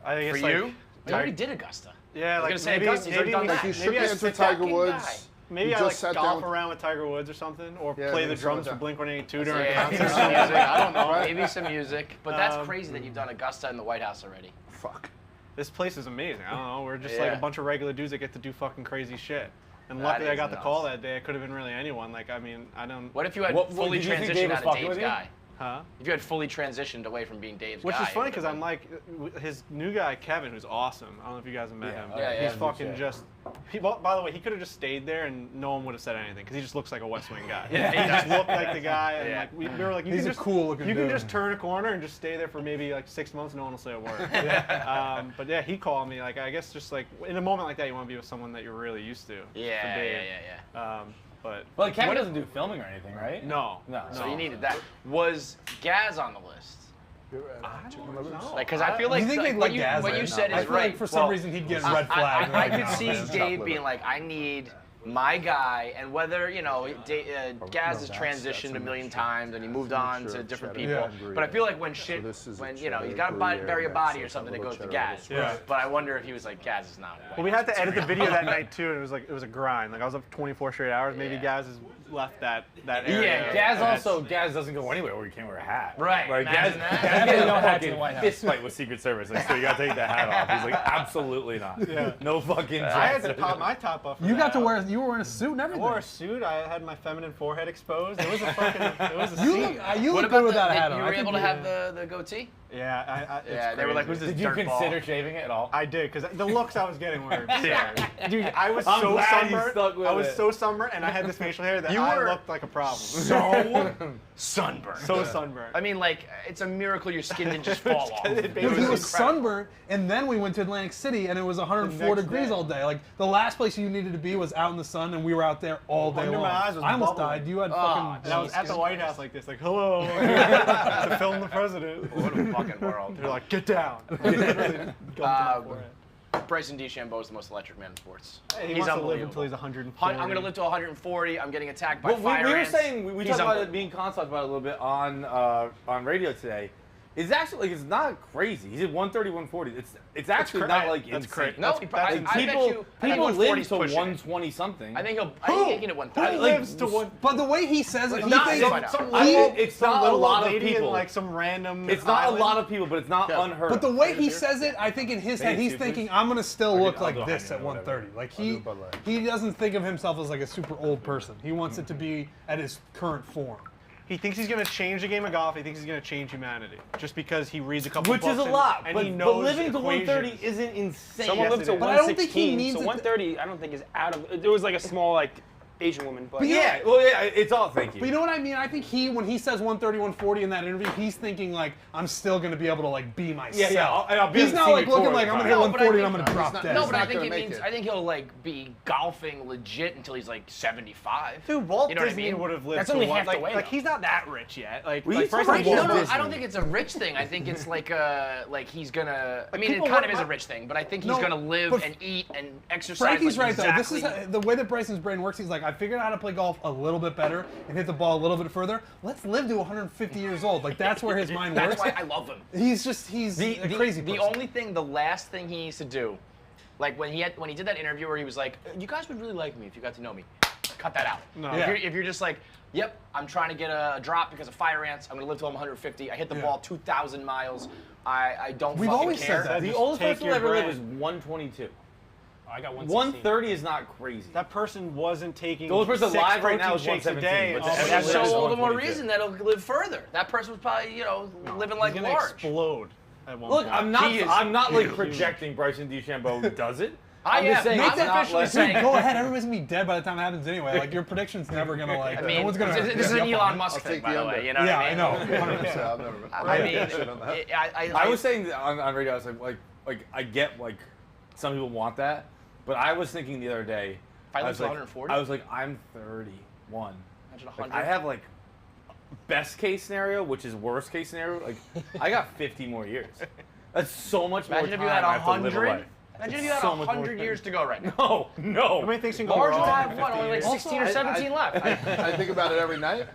I think For it's like, you? You already did Augusta. Yeah, I was like gonna say maybe, Augusta, he's already done maybe, that. You shook maybe I hands with sit Tiger fucking Woods. guy. Maybe You I just like sat golf down. around with Tiger Woods or something, or Yeah, play the maybe drums for something like Blink-182 during a Yeah, concert. maybe some music. I don't know. Right. Maybe some music. But that's Um, crazy that you've done Augusta and the White House already. Fuck. This place is amazing. I don't know. We're just Yeah. like a bunch of regular dudes that get to do fucking crazy shit. And That luckily I is got the nuts. call that day. It could have been really anyone. Like, I mean, I don't. What if you had What- fully did you think Dave transitioned was out of fucking Dave's with you? guy? Huh? If you had fully transitioned away from being Dave's Which guy. is funny it because would've I'm like, his new guy Kevin, who's awesome. I don't know if you guys have met him. Yeah, yeah. He's fucking just. By the way, he could have just stayed there and no one would have said anything because he just looks like a West Wing guy. Yeah. He just looked like the guy, and Yeah. like we were like, you He's can a just cool-looking You can dude. just turn a corner and just stay there for maybe like 6 months, no one will say a word. But yeah, he called me. Like, I guess just like in a moment like that, you want to be with someone that you're really used to. Yeah, for yeah, Dave. yeah. But Well, Kevin doesn't do filming or anything, right? no, No. So you needed that. Was Gaz on the list? I don't know. Like, because I feel like, You think like, they'd what let you, Gaz what in? you said I is feel right. like for some reason he'd get red flagged. I right could now. see man. Dave Chocolate. being like, I need my guy, and whether, you know, Gaz has transitioned a million times and he moved on to different people. cheddar. But I feel like when shit, this is a when, you know, you cheddar gotta Gruyere bury a mix, body so or it's something, a it little goes to cheddar, Gaz. little Yeah. But I wonder if he was like, Gaz is not. Well, we had to edit the video that night too, and it was a grind. Like I was up 24 straight hours. Maybe Yeah. Gaz has left that area. Yeah, Gaz doesn't go anywhere where you can't wear a hat. Right, Like Gaz, imagine that. Gaz Definitely getting no a hats in the fucking White House. fist fight with Secret Service. Like, so you gotta take the hat off. He's like, absolutely not. Yeah. No fucking. I had chance. to pop my top off. For You got that. to wear. You were wearing a suit and I everything. wore a suit. I had my feminine forehead exposed. It was a fucking. It was a You scene. look. You What look about good without a hat you on. were I think able to you- have the goatee? Yeah, it's Yeah, they were like, crazy. who's this Did you dirtball? consider shaving it at all? I did, because the looks I was getting were Yeah. absurd. Dude, I was I'm so glad you sunburned. stuck with I was it. so sunburned, and I had this facial hair that You I were looked like a problem. So sunburned. So sunburned. I mean, like, it's a miracle your skin didn't just fall off. It Dude, basically he was incredible. sunburned, and then we went to Atlantic City, and it was 104 next degrees day. all day. Like the last place you needed to be was out in the sun, and we were out there all day Under long. my eyes was I almost bubbling. died. You had Oh, fucking. And I was at the Jesus White Christ. House like this, like, hello, to film the president. What a fucking world. They're like, get down. Really dumped in my forehead. Bryson DeChambeau is the most electric man in sports. He He's wants to live unbelievable. until he's 140. I'm going to live to 140. I'm getting attacked by Well, fire we were ants. saying we He's talked about it unbelievable. being talked about it a little bit on radio today. It's actually like it's not crazy. He's at 130, 140. It's actually not like That's insane. crazy. No, That's I bet people you. I think people 140 live is to pushing it. 120 something. I think he can hit 130. Who Like, lives to one? But the way he says it, he Not thinks. some- Some I- little, it's some not a little lot of lady people. in like some random. It's not island. a lot of people, but it's not unheard. But the way he says it, I think in his head, he's Please. thinking, I'm gonna still I'll look do like a this at Heineken or whatever. 130. Like do a Bud Light. he doesn't think of himself as like a super old person. He wants it to be at his current form. He thinks he's going to change the game of golf. He thinks he's going to change humanity just because he reads a couple which books is a lot. and But, he knows but living to equations. 130 isn't insane. Someone Yes, lived it to is. But I don't think he 116, needs so it to- 130 I don't think is out of. There was like a small like Asian woman, but Yeah, well, yeah, it's all thank you. But you know what I mean? I think when he says 130, 140 in that interview, he's thinking like, I'm still gonna be able to like be myself. I'll be He's on not the like TV looking tour like I'm gonna hit No, but I 140 and I'm think- gonna drop not- dead. No, He's but I not think gonna it make means it. I think he'll like be golfing legit until he's like 75. Dude, Walt You know what I Disney mean? would have lived That's to only one- half the like, way, like though. he's not that rich yet. Like, We like used to Bryson like No, Walt no, Disney. I don't think it's a rich thing. I think it's like he's gonna. I mean, it people kind work of is a my- rich thing, but I think he's No, gonna live but and eat and exercise. Frankie's like right though. This exactly. is the way that Bryson's brain works. He's like, I figured out how to play golf a little bit better and hit the ball a little bit further. Let's live to 150 years old. Like that's where his mind That's works. why I love him. He's a crazy The person. only thing, the last thing he needs to do, like when he did that interview where he was like, "You guys would really like me if you got to know me." Cut that out. No. If, Yeah. if you're just like, "Yep, I'm trying to get a drop because of fire ants. I'm gonna live till I'm 150. I hit the Yeah. ball 2,000 miles. I don't We've fucking always care." said that. The Just oldest take person your to ever live brand. is 122. Oh, I got 116. 130 is not crazy. That person wasn't taking The oldest person 6 alive right now protein is shakes a 117, day. but and the all That's of a so Everyone sudden is all the more 122. reason that he'll live further. That person was probably, living like he's gonna large. explode at one Look, point. I'm not like huge. projecting Bryson DeChambeau does it. I I'm just am. saying I'm it's not officially like saying- Go ahead, everybody's gonna be dead by the time it happens anyway. Like your prediction's never gonna like. I mean, no one's gonna. this is an be up on Elon it. Musk I'll thing, take by the the way. under. You know Yeah, what I I mean? know. 100%. I'll never. I mean, shit on that. I was saying that on radio, I was like I get like some people want that, but I was thinking the other day, I live was to like, 140? I was like, I'm 31. Imagine Like, 100. I have like best case scenario, which is worst case scenario, like I got 50 more years. That's so much more Imagine if time you had I have to live a 100. life. Imagine if you had So much more 100 years to go right now. No. How many things can go Lars will wrong? have what, only like 16 or 17 left. I think about it every night.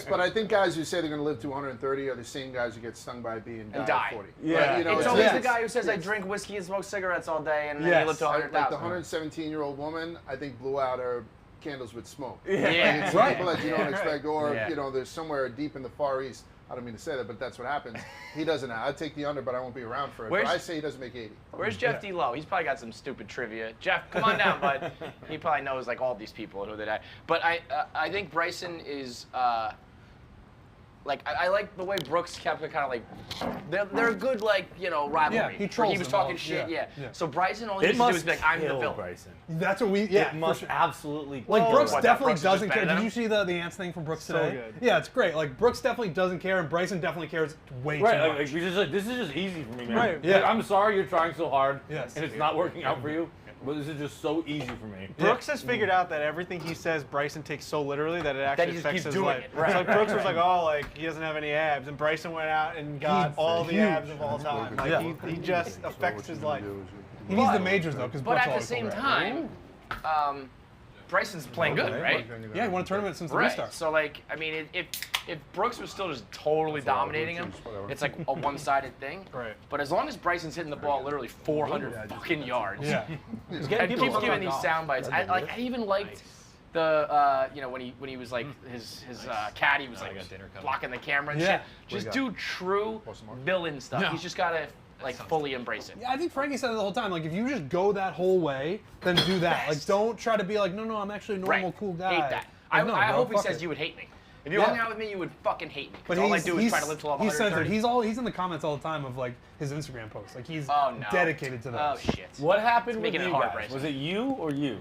But I think guys who say they're going to live to 130 are the same guys who get stung by a bee and die at 40. Yeah. Right? You know, It's always yes. the guy who says, I drink whiskey and smoke cigarettes all day, and then Yes. you live to Like the 100,000. 117-year-old woman, I think blew out her candles with smoke. Yeah. Like, it's Right. people that you don't expect, or Yeah. you know, there's somewhere deep in the Far East. I don't mean to say that, but that's what happens. He doesn't. I'd take the under, but I won't be around for it. Where's- But I say he doesn't make 80. Where's Jeff D. Lowe? He's probably got some stupid trivia. Jeff, come on down, bud. He probably knows like all these people who they die. But I think Bryson is like I like the way Brooks kept it kind of like they're a good like rivalry. Yeah, he where trolls He was them all. talking shit. Yeah, Yeah. yeah. So Bryson, all he It used to do must is be like, I'm the kill villain. Bryson. That's what we. It must absolutely Like kill Brooks What, Bryson. that definitely Brooks is doesn't better care. than Did him? you see the ants thing from Brooks So today? good. Yeah, it's great. Like Brooks definitely doesn't care, and Bryson definitely cares way Right, too like, much. you're just like, this is just easy for me, man. Right, Yeah. yeah. I'm sorry you're trying so hard, Yes. and it's not working out for you, but this is just so easy for me. Brooks has figured out that everything he says Bryson takes so literally that it actually he just affects keeps his doing life. it, right. It's like Brooks was like, oh, like he doesn't have any abs, and Bryson went out and got all the huge. abs of all time. Like Yeah. he just affects his life. He needs the majors though, because But at the same time, Bryson's playing good, right? yeah, he won a tournament since the Right. restart. So like, I mean, if Brooks was still just totally dominating him, it's like a one-sided thing. Right. But as long as Bryson's hitting the ball literally 400 fucking yards, Yeah. and keeps giving these sound bites. I even liked the when he was like his caddy was like blocking the camera and Yeah. shit. Just do true villain stuff. He's just gotta like fully embrace it. Yeah, I think Frankie said it the whole time. Like, if you just go that whole way, then do that. Like, don't try to be like, no, I'm actually a normal, cool guy. Hate that. Like, no, I bro, hope he fuck says it. you would hate me. If you Yeah. hung out with me, you would fucking hate me. But All I do is try to live till I'm he's censored. 130. He's in the comments all the time of like his Instagram posts. Like he's Oh, no. dedicated to Oh those. shit. What happened with making you it hard, guys? Bryson. Was it you or you?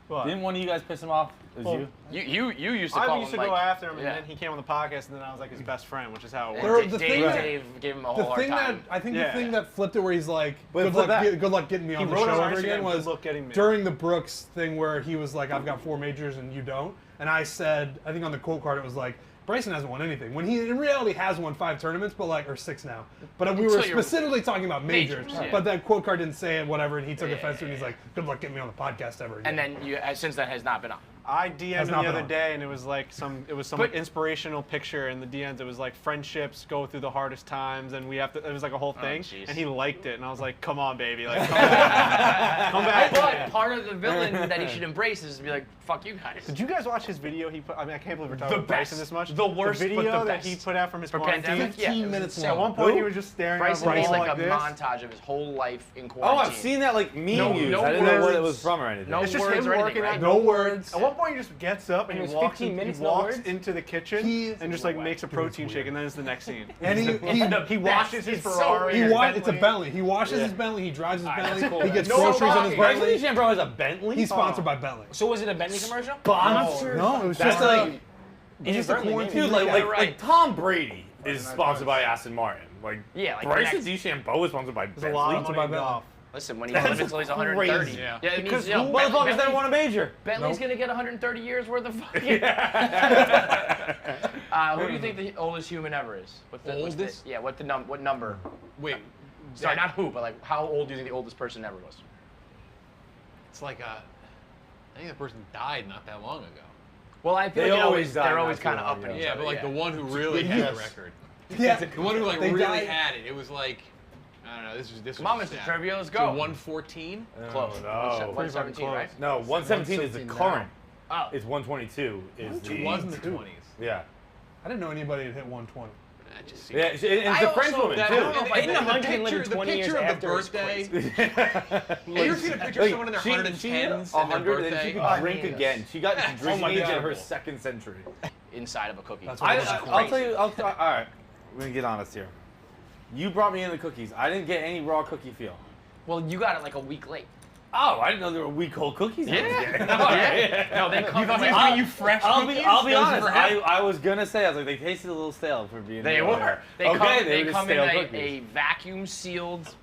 What? Didn't one of you guys piss him off? It was Well, you? You used to I call used him to go like, after him, and yeah. then he came on the podcast, and then I was like his best friend, which is how it There- works. the Dave, thing that- Dave gave him a The whole hard thing that time. I think Yeah. the thing that flipped it where he's like, But good flip luck, that. good luck getting me on the wrote show on ever Instagram, again was "Good luck getting me." during the Brooks thing where he was like, I've got 4 majors and you don't. And I said, I think on the quote card it was like, Bryson hasn't won anything. When he in reality has won 5 tournaments, but like, or 6 now. But we were Until you're- specifically talking about majors. Majors, yeah. But that quote card didn't say it, whatever, and he took Yeah, offense to it. yeah, And he's like, good luck getting me on the podcast ever again. And then you, since then, has not been on. I DM'd Has him not the been other on. day, and it was like some But- like, inspirational picture in the DMs. It was like friendships go through the hardest times, and we have to. It was like a whole thing, jeez. and he liked it, and I was like, "Come on, baby, like come back, come back." But part of the villain that he should embrace is to be like, fuck you guys. Did you guys watch his video? He put. I mean, I can't believe we're talking The about Bryson best. this much. The worst, The but video the that best. he put out from his For quarantine. pandemic? Yeah, 15 it was minutes insane. At one point, he was just staring Bryson at the made wall like a this. montage of his whole life in Oh, quarantine. I've seen that like meme No- used. no I didn't know what it words. was from or anything. No It's just words him or anything, working right? out. no words. At one point, he just gets up and it he was walks, 15 minutes, he no walks words? into the kitchen He- and just like makes a protein shake, and then it's the next scene. And He washes his It's so Ferrari. weird. his it's a Bentley. He washes his Bentley. He drives his Bentley. cool. He gets No groceries on his talking. Bryson Bentley. DeChambeau has a Bentley? He's sponsored by Bentley. So was it a Bentley commercial? Sponsored? No, it was That's just like, it's just a Bentley, quarantine. maybe. dude, like, recap. like, like Tom Brady is sponsored by Aston Martin. Like, Yeah, like Bryson the next- DeChambeau is sponsored by There's a lot of Bentley. money by in golf. Listen, when he That's lives until he's 130. crazy. Yeah, it Because means, you know, motherfuckers never won a major. Bentley's gonna get 130 years worth of fucking. Who do you think the oldest human ever is? What's the Oldest? yeah, what number? Wait, Sorry, not who, but like how old do you think the oldest person ever was? it's like I think the person died not that long ago. Well, I feel They like always die they're not always too kind of long, up in yeah. each Yeah, other. but like the one who really had Yes. the record. Yeah, The one who like They really died- had it. It was like I don't know. This was Come on, was Mr. stat. Trivia, let's So go. 114. Close. No. 117, right? No, 117 is the 117 now. current. Oh, It's 122 is It the... was in the 20s. Yeah. I didn't know anybody had hit 120. That just Yeah, seems. and it's I a French also- woman, that- too. I don't know if I Hitting did. 100 and living 20 years picture of the after is birthday. crazy. Have you ever seen a picture of someone in their 110s She and hit their 100 and then she birthday? could drink again. She got drinking my age God. in her second century. inside of a cookie. That's what it was. I'll tell you, all right, we're going to get honest here. You brought me in the cookies. I didn't get any raw cookie feel. Well, you got it like a week late. Oh, I didn't know there were week-old cookies. I was getting. No, they come from like, I'll- you fresh I'll be honest. for I was gonna say I was like they tasted a little stale for being. they new. were. They okay, come, they they were just come in stale a cookies. vacuum sealed,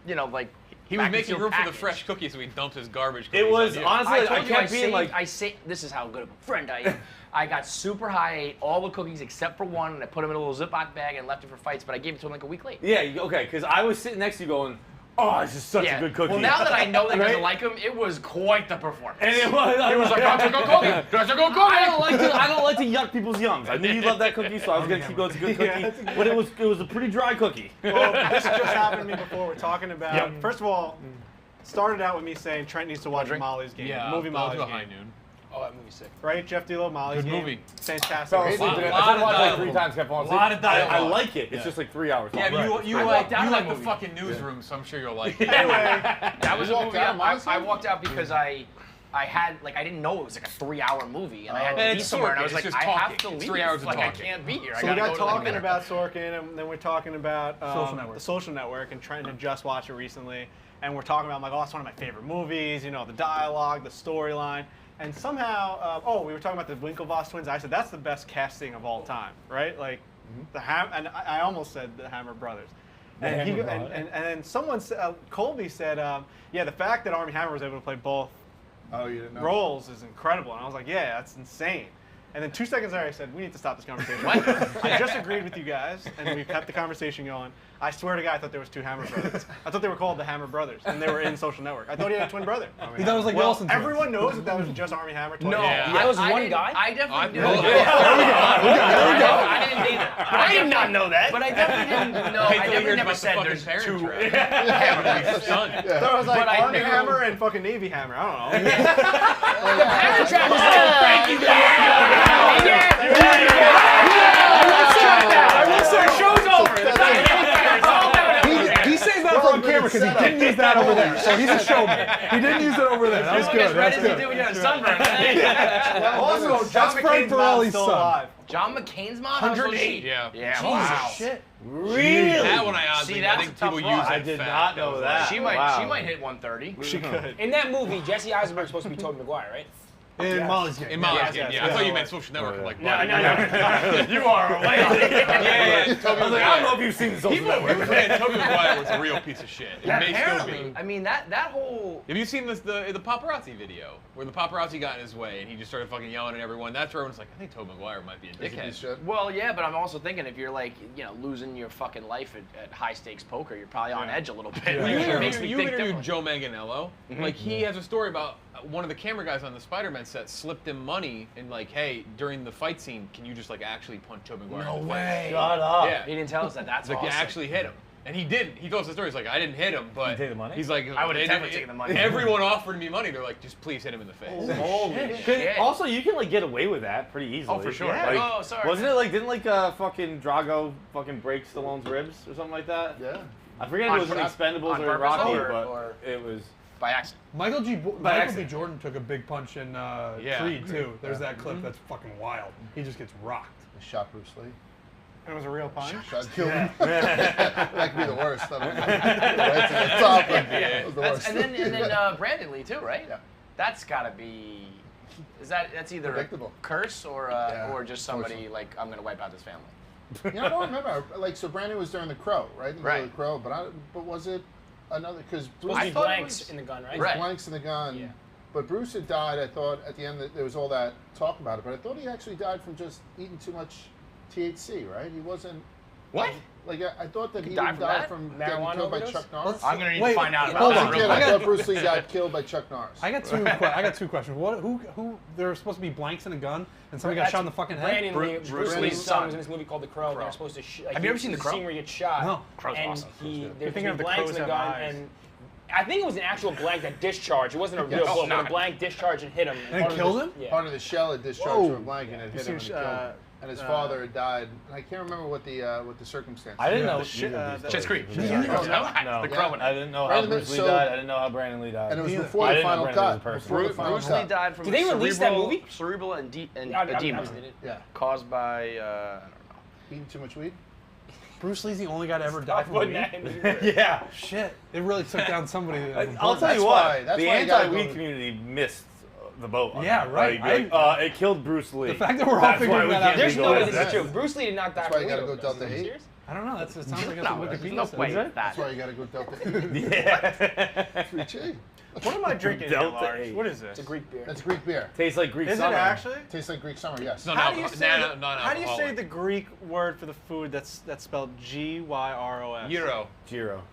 like. He was vacuum making sealed room for the package. fresh cookies, so he dumped his garbage cookies. It was on you. honestly I I told you I kept being saved, like I say this is how good of a friend I am. I got super high, I ate all the cookies except for one, and I put them in a little Ziploc bag and left it for fights, but I gave it to him like a week late. Yeah, okay, because I was sitting next to you going, oh, this is such a good cookie. Well, now that I know that he Right? doesn't like him, it was quite the performance. And it was like, that's a good cookie. That's a good cookie. I don't like to yuck people's yums. I knew you loved that cookie, so I was gonna keep going. It's a good cookie, Yeah, but it was a pretty dry cookie. Well, this just happened to me before. We're talking about. First of all, started out with me saying Trent needs to watch Molly's Game. Yeah, movie Molly's a Game. high noon. Oh, that movie's sick. Right, Jeff D'Lo, Molly's Good Game. movie. Fantastic. Fell asleep Lot- in it. lot I of watched it like dialogue. 3 times. Kept falling A asleep. lot of dialogue. I like it. It's just like 3 hours long. Yeah, but you I like walked out you of like that the movie. fucking newsroom, so I'm sure you'll like it. Anyway, That was a walked movie. out, honestly? I walked out because I had I didn't know it was like a 3-hour movie, and I had to And be it's somewhere, and I Sorkin, was like, it's I just have talking. to leave. It's 3 hours of like I talking. can't be here. I so we gotta got go to the talking dinner. about Sorkin, and then we're talking about Social Network. The Social Network, and Trent had just watched it recently. And we're talking about, I'm like, oh, it's one of my favorite movies. You know, the dialogue, the storyline. And somehow, we were talking about the Winklevoss twins. I said that's the best casting of all time, right? Like and I almost said the Hammer brothers. And then someone said, Colby said, yeah, the fact that Armie Hammer was able to play both you didn't know? roles is incredible. And I was like, yeah, that's insane. And then 2 seconds later, I said, we need to stop this conversation. I just agreed with you guys, and we kept the conversation going. I swear to God, I thought there was 2 Hammer brothers. I thought they were called the Hammer brothers, and they were in Social Network. I thought he had a twin brother. He thought it was like Well, Wilson twins. everyone knows that that was just Armie Hammer. No, Yeah. That was I one didn't- guy? I definitely did. There we go. I didn't either. But I did not know that. But I definitely didn't know. I never said there's 2 Hammer Son. So I was like But I Armie knew- Hammer and fucking Navy Hammer. I don't know. Hammer Trap was thank you. Show's over. He saved that for on camera because he didn't use that over there. So he's a showman. He didn't use it over there. That was good. That's good. Do when you have sunburn. Also, John That's Frank McCain's mom's Pirelli's still son. alive. John McCain's mom? 108. Yeah. Yeah. Wow. Shit. Really? That one I honestly, See, I that's think a tough people one. use I it did fat. not know was that. She Wow. might hit 130. She could. In that movie, Jesse Eisenberg's supposed to be Tobey Maguire, right? In Molly's Game. In Molly's Yes, Game, yes, yeah. I yes. thought you meant Social Network. I'm like, No. you are a I was like, I don't know if you've seen the Social Network. Toby Maguire was a real piece of shit. He may still Apparently, be. I mean that whole. Have you seen the paparazzi video where the paparazzi got in his way and he just started fucking yelling at everyone? That's where everyone's like, I think Toby Maguire might be a dickhead. Well, yeah, but I'm also thinking if you're like, losing your fucking life at high stakes poker, you're probably on edge a little bit. Yeah. Like, You it makes me you think interviewed differently. Joe Manganiello. Like he has a story about one of the camera guys on the Spider-Man set slipped him money and like, hey, during the fight scene, can you just like actually punch Toby Maguire? No in the face? way. Shut up. Yeah. He didn't tell us that. That's Like, awesome. you actually hit him. And he didn't. He told us the story. He's like, I didn't hit him, but Did he take the money? he's like, I would've they definitely didn't- taken the money. Everyone offered me money. They're like, just please hit him in the face. Holy shit. Also, you can like get away with that pretty easily. Oh, for sure. Like, Oh, sorry. Wasn't it like didn't like fucking Drago fucking break Stallone's ribs or something like that? Yeah. I forget if On it was in purpose? Expendables On or purpose, Rocky, or- but it was. By accident. Michael B. accident. Jordan took a big punch in Yeah. Creed too. There's that clip that's fucking wild. He just gets rocked. They shot Bruce Lee. It was a real punch. Shot killed him. That could be the worst. I don't know. Right to the top. That was the worst. And then Brandon Lee too, right? Yeah. That's gotta be. That's either Predictable. a curse or Yeah, or just somebody unfortunately. like I'm gonna wipe out this family. I don't remember. Like, so Brandon was during the Crow, right? The Right. The Crow, but was it another? Because Bruce Supposed to be thought it blanks was- in the gun, right? was Right. blanks in the gun. Yeah. But Bruce had died. I thought at the end that there was all that talk about it, but I thought he actually died from just eating too much THC, right? He wasn't. What? Like I thought that he died didn't from die that? from getting Marijuana killed by overdose? Chuck Norris. I'm gonna need Wait, to find out about hold that. on. real I quick. thought Bruce Lee got killed by Chuck Norris. I got two questions. What? Who? There were supposed to be blanks in a gun, and somebody got That's shot in the fucking head. Brandon Lee, Bruce Bruce Lee's Lee's son. son was in this movie called The Crow. They're supposed to. Have you ever seen The Crow? Scene where he gets shot. No. Crow's and awesome. he, You're there's thinking of The blanks in Crows the Have gun, Eyes. and I think it was an actual blank that discharged. It wasn't a real Yes. bullet, but not. a blank discharged and hit him. And it part of killed the- him? Yeah. Part of the shell had discharged Whoa. from a blank and it hit him and seen, it killed him. And his father had died. And I can't remember what the circumstances. I didn't Yeah, know. the shit- either of these Shit's stories. Creek. Yeah. No, the Crow. I didn't know how Right in the Bruce Lee so- died. I didn't know how Brandon Lee died. And it was Neither. before I the didn't know final Brandon was cut. a person. Before the final Bruce Lee cut. died from Did they release that movie? cerebral Obviously edema they did. Yeah. caused by I don't know. Eating too much weed. Bruce Lee's the only guy to ever die from Putting weed. that in the- Yeah. Shit, it really took down somebody. I'll tell That's you why- what. that's The why you gotta anti-weed go- community missed the boat. On Yeah, that. right. It killed Bruce Lee. The fact that we're all That's figuring why we that can't out. be There's no going way to this is that. true. Bruce Lee did not die That's from why you weed gotta go overdose. Delta Are you 8. serious? I don't know. It sounds like No, that's what there's Wikipedia no says. way it? That's why you gotta go Delta 8. Yeah. 3G. What am I drinking here, Delta Lars? 8. What is this? It's a Greek beer. That's Greek beer. Tastes like Greek Is it summer. actually? Tastes like Greek summer, yes. Not How do you alcohol- say? non-alcoholic. How do you say the Greek word for the food that's spelled Gyros? Gyro. Gyro.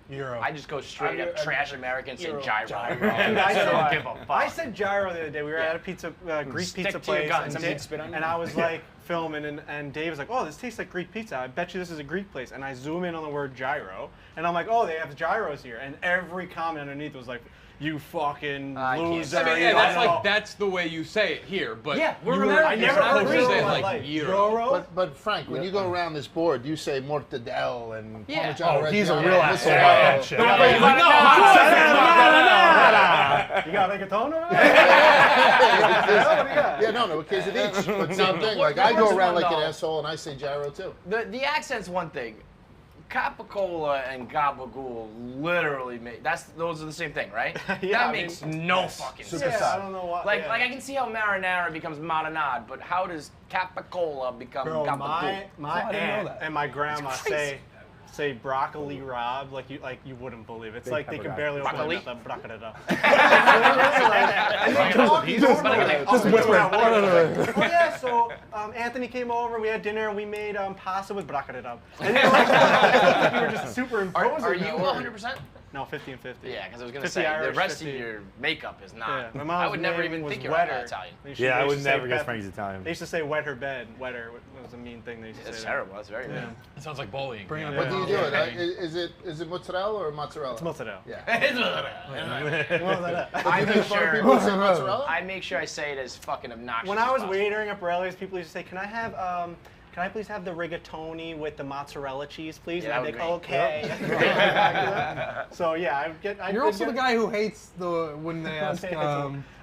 Euro. I just go straight up trash American, say Gyro. gyro. Gyro. I don't give a fuck. I said gyro the other day. We were Yeah. at a pizza, Greek Stick pizza to your place, guns. and, Somebody spit on you? and I was like filming, and Dave was like, "Oh, this tastes like Greek pizza. I bet you this is a Greek place." And I zoom in on the word gyro, and I'm like, "Oh, they have gyros here." And every comment underneath was like, "You fucking I can't loser!" say I mean, you yeah, that's don't know." like that's the way you say it here, but Yeah, we're you Americans. I never you're not heard supposed to gyro. say I like gyro. But Frank, when you go around this board, you say mortadelle and Yeah. Parmigiano Oh, he's a Reggiano. real What's asshole the- about that shit. You got rigatoni? Yeah, no, a case of each. But same thing. Like I go around like an asshole and I say gyro too. The accent's one thing. Capicola and gabagool literally make those are the same thing, right? Yeah, that I makes mean, no fucking super sense. Yeah, I don't know why. Like, yeah. like I can see how marinara becomes marinade, but how does capicola become Bro, gabagool? my I didn't know aunt that. and my grandma crazy. say broccoli Rob like you wouldn't believe. It's Big like they pepper can guy. barely open Broccoli? their mouth. Broccoli. And they talk normally. Just whisper. Oh yeah, so Anthony came over, we had dinner, and we made pasta with broccoli. And they were like, we were just superimposing. Are you that word. 100%? No, 50 and 50. Yeah, because I was gonna 50 say Irish, the rest 50. of your makeup is Yeah, not. my I mom's would never name even was think you're Wetter. Italian. Yeah, I They would used to say never guess Beth- Frankie's Italian. They used to say wet her bed. Wetter was a mean thing they used to It's say. terrible. That's very mean. It sounds like bullying. Bring it What do you do? Yeah. Is it mozzarella or mozzarella? It's mozzarella. Yeah. I make sure. People say mozzarella. I make sure I say it as fucking obnoxious. When I as was possible. waitering at Borelli's, people used to say, can I please have the rigatoni with the mozzarella cheese, please? Yeah, and that I'd be would like, be me. okay. So yeah, You're also the guy who hates when they ask.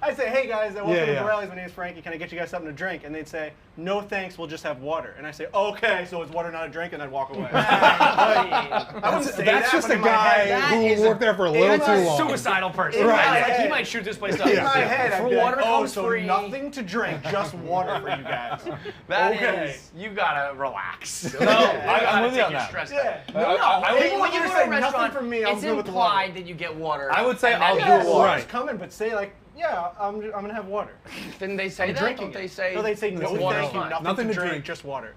I'd say, hey guys, welcome Yeah, to yeah. Borelli's. My name is Frankie. Can I get you guys something to drink? And they'd say, no thanks, we'll just have water. And I say, okay, so it's water, not a drink, and I'd walk away. I wouldn't say That's that, just but a in my head, guy that is who a- worked there for a little He's too a long. suicidal person. In my Right? Like, he head. might shoot this place up. in my head, I'd For be water like, comes so free. nothing to drink, just water for you guys. That Okay. is, you gotta relax. No, I'm with you on that. Yeah. I would- Even when you go to say a nothing restaurant, for me, I'm it's good with the implied water. that you get water. I would say and I'll that- do Yeah, a water. water's coming, but say like, yeah, I'm gonna have water. Didn't they say I'm that? drinking Don't they it. say? No, they say no, water's thank you, fine. nothing to drink, just water.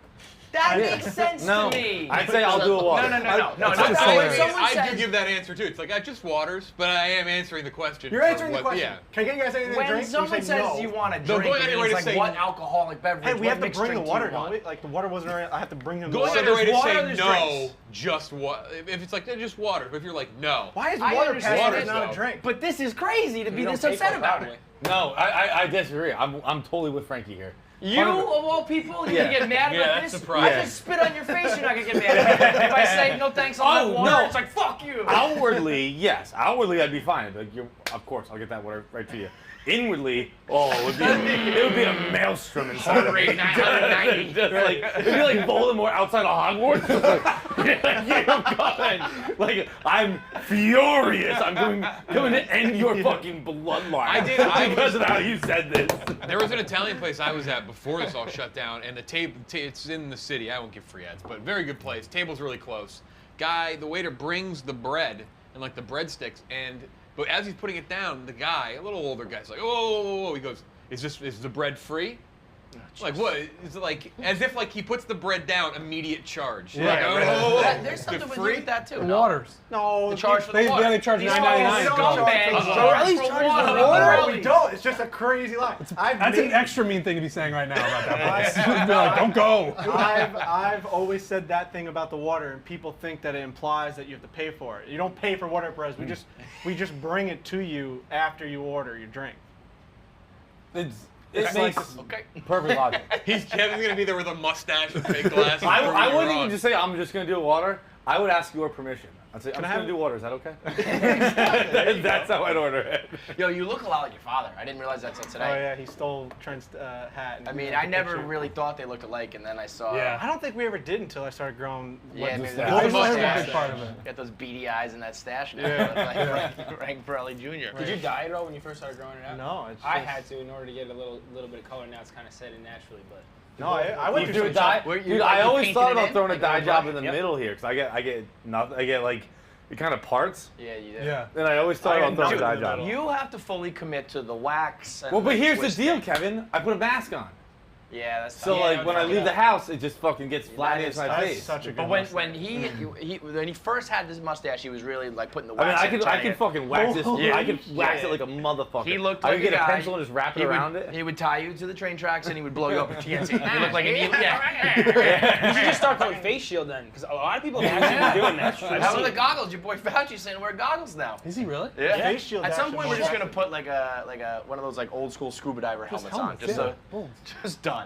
That makes sense No, to me. I'd say I'll do a water. No. That's When just hilarious. someone I do says- give that answer too. It's like I just waters, but I am answering the question. You're for answering the what- question. Yeah. Can I get you guys anything to When drink? someone you say says no. you want a They're drink, going out of it their way means to like say- what alcoholic beverage? Hey, we what have to mixed bring the drink do water, you don't want? we? Like the water wasn't around. I have to bring them. the Going water. out of their way to water, say there's no, drinks. just what? If it's like just water, but if you're like no, Why is I water understand water it, not though. a drink? But this is crazy to be You don't this pay for upset it, about probably. it. No, I disagree. I'm totally with Frankie here. You, of all people, you Yeah. gonna get mad Yeah, about that's this? surprising. I just spit on your face, you're not gonna get mad at me. If I say no thanks, I'll have water, no. it's like fuck you. Outwardly, yes. Outwardly, I'd be fine. Like, of course, I'll get that water right to you. Inwardly, it would be a maelstrom inside of me. 190. Just like, it'd be like Voldemort outside of Hogwarts. Like, I'm furious. I'm going to end your fucking bloodline. Because of how you said this. There was an Italian place I was at before this all shut down, and the table, it's in the city. I won't give free ads, but very good place. Table's really close. The waiter brings the bread and like the breadsticks, but as he's putting it down, the guy, a little older guy's like, whoa. He goes, is the bread free? Like what? Is it like as if like he puts the bread down, immediate charge? Yeah. Like, There's is something it with you free? with that too. The no? waters. No, The charge for the They, water. yeah, they charge These $9.99. fucking scumbags Oh, charge really? for Charge water. for on the water? rally. We don't. It's just a crazy lie. That's an extra mean thing to be saying right now about that place. Be like, don't go. I've always said that thing about the water, and people think that it implies that you have to pay for it. You don't pay for water, Perez. We just bring it to you after you order your drink. It makes Okay. perfect logic. Kevin's gonna be there with a mustache and fake glasses. I wouldn't even just say I'm just going to do water. I would ask your permission. I'd say, I'm I just have- going to do water. Is that okay? That's how I'd order it. Yo, you look a lot like your father. I didn't realize that until today. Oh yeah, he stole Trent's hat. And I mean, took I a never picture. really thought they looked alike, and then I saw. Yeah. I don't think we ever did until I started growing. Yeah, maybe mustache. that I was was a mustache. big part of it. Got those beady eyes and that stash. Now. Yeah. Like Frank Pirelli Jr. Did you dye it all when you first started growing it out? No, it's I just- had to in order to get a little bit of color. Now it's kind of setting naturally, but No, I went You through do a some dye. Where you- Dude, like, I you always painted thought it about in, throwing a like dye a job brush? in the Yep. middle here because I get nothing. I get like it kind of parts. Yeah, you did. Yeah. And I always thought about throwing a dye job. You have to fully commit to the wax. And Well, but the here's the twisting. deal, Kevin. I put a mask on. Yeah, that's So tough. like when I leave the house, it just fucking gets flat That against is my tough. face. such a good But when he first had this mustache, he was really like putting the I mean, wax. I could fucking wax this. Yeah. I could wax Yeah. it like a motherfucker. He looked I like could get a a guy. pencil and just wrap it He around would, it. He would tie you to the train tracks and he would blow you up with TNT. He looked like an evil. You should just start going face shield then, because a lot of people have actually been doing that. I've How seen about the it. goggles? Your boy Fauci's saying wear goggles now. Is he really? Yeah. Face shield At some actually point, we're works. just gonna put like a one of those like old school scuba diver helmets on. Just Boom. just done.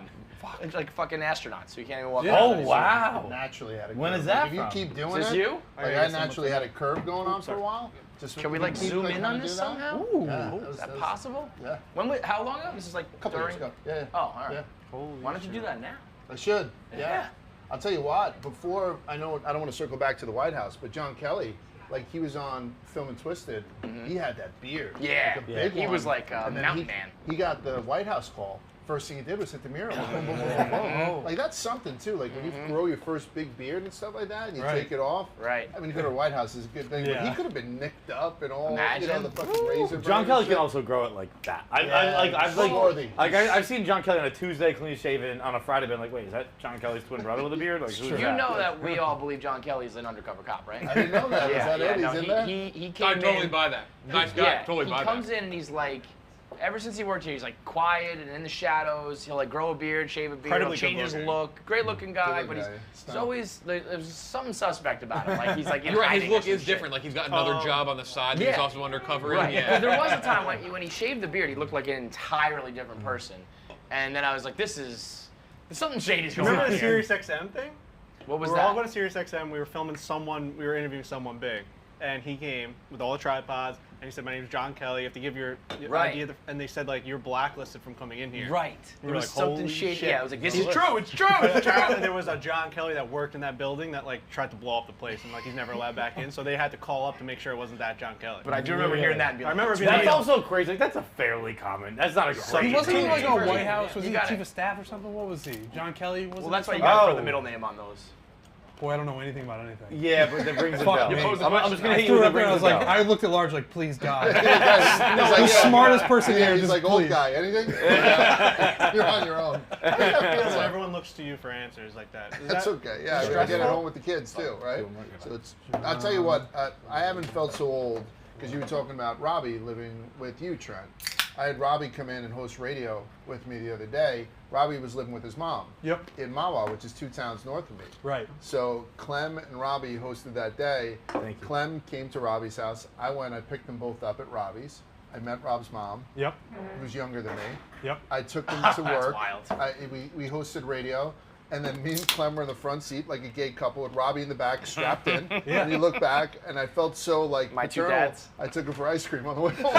It's like fucking astronauts, so you can't even walk. Yeah. around Oh in a suit. wow! Naturally had a curve. When is Like, that if you from? keep doing Is this it, you? like I naturally had a curve going on for a while. Just Can we if like you keep, zoom like, in trying on to this do that, somehow? Yeah, Is that was- possible? Yeah. How long ago? This is like A couple during. years ago. Yeah. Oh, all right. Yeah. Why don't you do that now? I should. Yeah. Yeah. I'll tell you what. Before I know, I don't want to circle back to the White House, but John Kelly, like he was on Film and Twisted. He had that beard. Yeah. Like a big He one. was like a And then mountain he, man. He got the White House call. First thing he did was hit the mirror. Like, boom, boom, boom, boom, boom. Like that's something too. Like when you grow your first big beard and stuff like that, and you Right. take it off. Right. I mean, to go to the White House is a good thing, but Yeah. he could have been nicked up and all. You know, Imagine. the fucking razor. John blade Kelly and can shit. also grow it like that. I've Swarthy. I've seen John Kelly on a Tuesday clean shaven, on a Friday been like, wait, is that John Kelly's twin brother with a beard? Like, who's You that? know that we all believe John Kelly's an undercover cop, right? I didn't know that. Is that it? no, He's in there? he came I totally in. buy that. Nice guy. Yeah, Totally he buy comes that. in and he's like, ever since he worked here, he's like quiet and in the shadows. He'll like grow a beard, shave a beard, he'll Incredibly change his good-looking. look. Great looking guy, Good but guy. he's always there's something suspect about him. Like he's like in You're right. hiding His look or some is shit. different. Like he's got another job on the side. That he's Yeah. also undercover. Right. Yeah. Because there was a time when he shaved the beard, he looked like an entirely different person. And then I was like, there's something shady's going Remember on the here. Sirius XM thing? What was we were all that? going to Sirius XM. We were filming someone. We were interviewing someone big, and he came with all the tripods. And he said, "My name's John Kelly. You have to give your Right. idea." And they said, like, you're blacklisted from coming in here. Right. We There were was like, something "Holy shady. shit." Yeah, I was like, this So is look- true. It's true. It's true. Apparently there was a John Kelly that worked in that building that like tried to blow up the place, and like he's never allowed back in. So they had to call up to make sure it wasn't that John Kelly. But I do remember hearing that and being I remember like, being That's like, also crazy. Like, that's a fairly common. That's not a great. Wasn't he like a Version. White House? Was You he got chief it. of staff or something? What was he? John Kelly? Was well, that's why you got to throw the middle name on those. Boy, I don't know anything about anything. Yeah, but that rings a Fuck bell. me. I'm just gonna I hit you threw with it a up there and I was rings a like, bell. I looked at large like, please God. He's like, The smartest person yeah, here, he's just like, old please. guy, anything? You're on your own. so everyone looks to you for answers like that. Is That's that okay. Yeah, I get it home with the kids too, right? So it's. I'll tell you what. I haven't felt so old because you were talking about Robbie living with you, Trent. I had Robbie come in and host radio with me the other day. Robbie was living with his mom. Yep. In Mawa, which is 2 towns north of me. Right. So Clem and Robbie hosted that day. Thank you. Clem came to Robbie's house. I went. I picked them both up at Robbie's. I met Rob's mom, Yep. who's younger than me. Yep. I took them to That's work. wild. We hosted radio, and then me and Clem were in the front seat like a gay couple with Robbie in the back strapped in. Yeah. And you look back, and I felt so like My two paternal. dads. I took her for ice cream on the way home.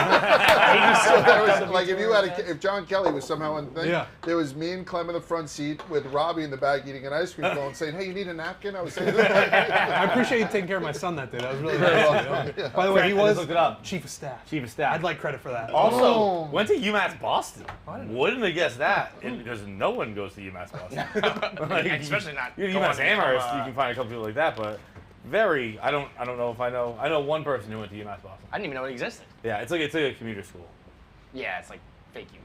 So there was, like if you had if John Kelly was somehow on the thing, Yeah. there was me and Clem in the front seat with Robbie in the back eating an ice cream cone, saying, "Hey, you need a napkin?" I was saying, I appreciate you taking care of my son that day. That was really nice. Yeah. By the way, he I was just looked it up. chief of staff. Chief of staff. I'd like credit for that. Also, Oh. went to UMass Boston. didn't know. Wouldn't have guessed that. Because no one goes to UMass Boston. Like, Especially not you going UMass from, Amherst, you can find a couple people like that, but very. I don't know if I know. I know one person who went to UMass Boston. I didn't even know it existed. Yeah, it's like a commuter school. Yeah, it's like fake UMass.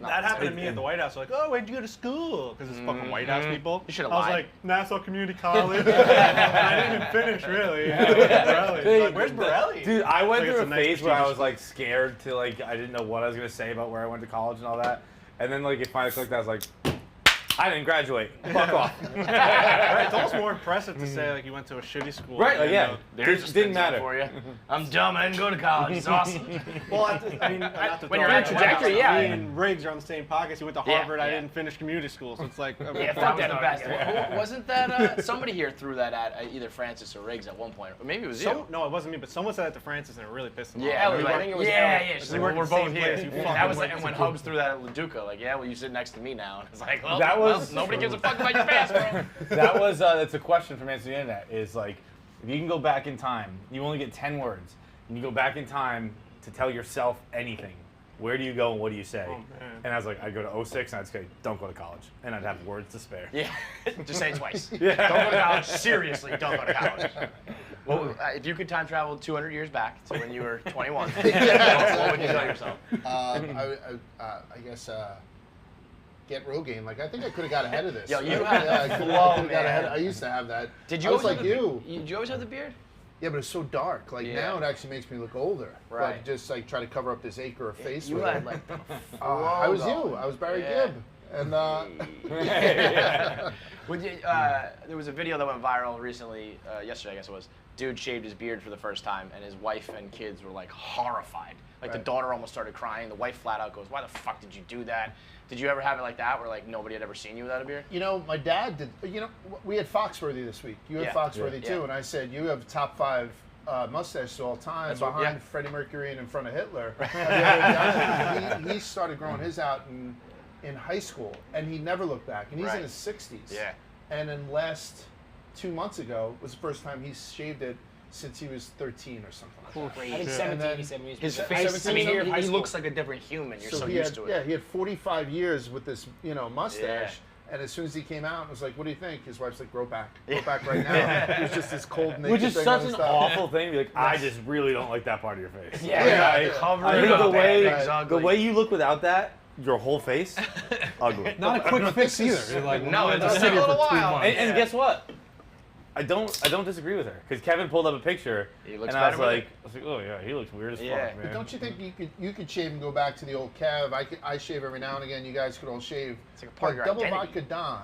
That happened to me at the White House. Like, oh, where'd you go to school? Because it's fucking White House people. You should've I was lied. like, Nassau Community College. I didn't even finish, really. Borelli. Dude, Like, where's Borelli? Dude, I went Like, it's through a a nice phase where I prestigious was like scared to like I didn't know what I was gonna say about where I went to college and all that, and then like it finally clicked. I was like, I didn't graduate. Fuck off. Right, it's almost more impressive to say like you went to a shitty school. Right? Like, and, yeah. There's It just didn't things up matter. for you. I'm dumb. I didn't go to college. It's awesome. Well, I mean, not to When throw you're out on the trajectory, White yeah. House, me and Riggs are on the same podcast. He went to Yeah, Harvard. I yeah. didn't finish community school, so it's like. Yeah, fuck that investment. Wasn't that somebody here threw that at either Francis or Riggs at one point, or maybe it was you? No, it wasn't me, but someone said that to Francis, and it really pissed him Yeah, off. Ellie, I think it was yeah, Ellie. yeah. She's We like, work we're at the same both place, here. you And fucking that was like, work and when Hubs threw that at Leduca, like, yeah, well, you sit next to me now. And it's like, well, That was- nobody gives a fuck about your past, bro. That was that's a question from Answer the Internet. Is like, if you can go back in time, you only get 10 words, and you go back in time to tell yourself anything. where do you go and what do you say? Oh, man. And I was like, I'd go to 06 and I'd say, don't go to college. And I'd have words to spare. Yeah, just say it twice. Yeah. Don't go to college. Seriously, don't go to college. Well, if you could time travel 200 years back to when you were 21, what would you tell yourself? I guess get Rogaine. Like I think I could have got ahead of this. Yo, you right? have I could flow, have got ahead. man. I used to have that. Did you I was always like have you. Did you always have the beard? Yeah, but it's so dark. Like Yeah. now, it actually makes me look older. Right. Like just like try to cover up this acre of face. You with had it. like the I was flow you. I was Barry Yeah. Gibb, and Would you, there was a video that went viral recently, yesterday I guess it was. Dude shaved his beard for the first time, and his wife and kids were like horrified. Like the Right. daughter almost started crying. The wife flat out goes, "Why the fuck did you do that?" Did you ever have it like that, where like nobody had ever seen you without a beard? you know, my dad did. You know, we had Foxworthy this week. You had Yeah. Foxworthy Yeah. too, Yeah. and I said you have top 5 mustaches of all time That's what- behind yeah. Freddie Mercury and in front of Hitler. Have you ever done it? He started growing his out in high school, and he never looked back. And he's Right. in his 60s. Yeah. And then last 2 months ago was the first time he shaved it since he was 13 or something like that. I think Shit. 17, And then he said when he was His I face, I 17, mean, year of high he school. looks like a different human. You're so, he used had, to it. yeah, he had 45 years with this, mustache. And as soon as he came out, it was like, "What do you think?" His wife's like, "Grow back right now." It was just this cold naked Which is thing such on his an stuff. awful thing. to be Like, I just really don't like that part of your face. Yeah. Yeah. Cover I it think up, the man. way It's the ugly. way you look without that, your whole face, ugly. Not a quick fix either. You're like, No, we're it's gonna a sit here little for 2 while. months. And guess what? I don't disagree with her because Kevin pulled up a picture He looks and I was better with like, oh yeah, he looks weird as Yeah. fuck, But man. Don't you think you could shave and go back to the old Kev? I shave every now and again. You guys could all shave. It's like a part of your Double identity. Vodka Don,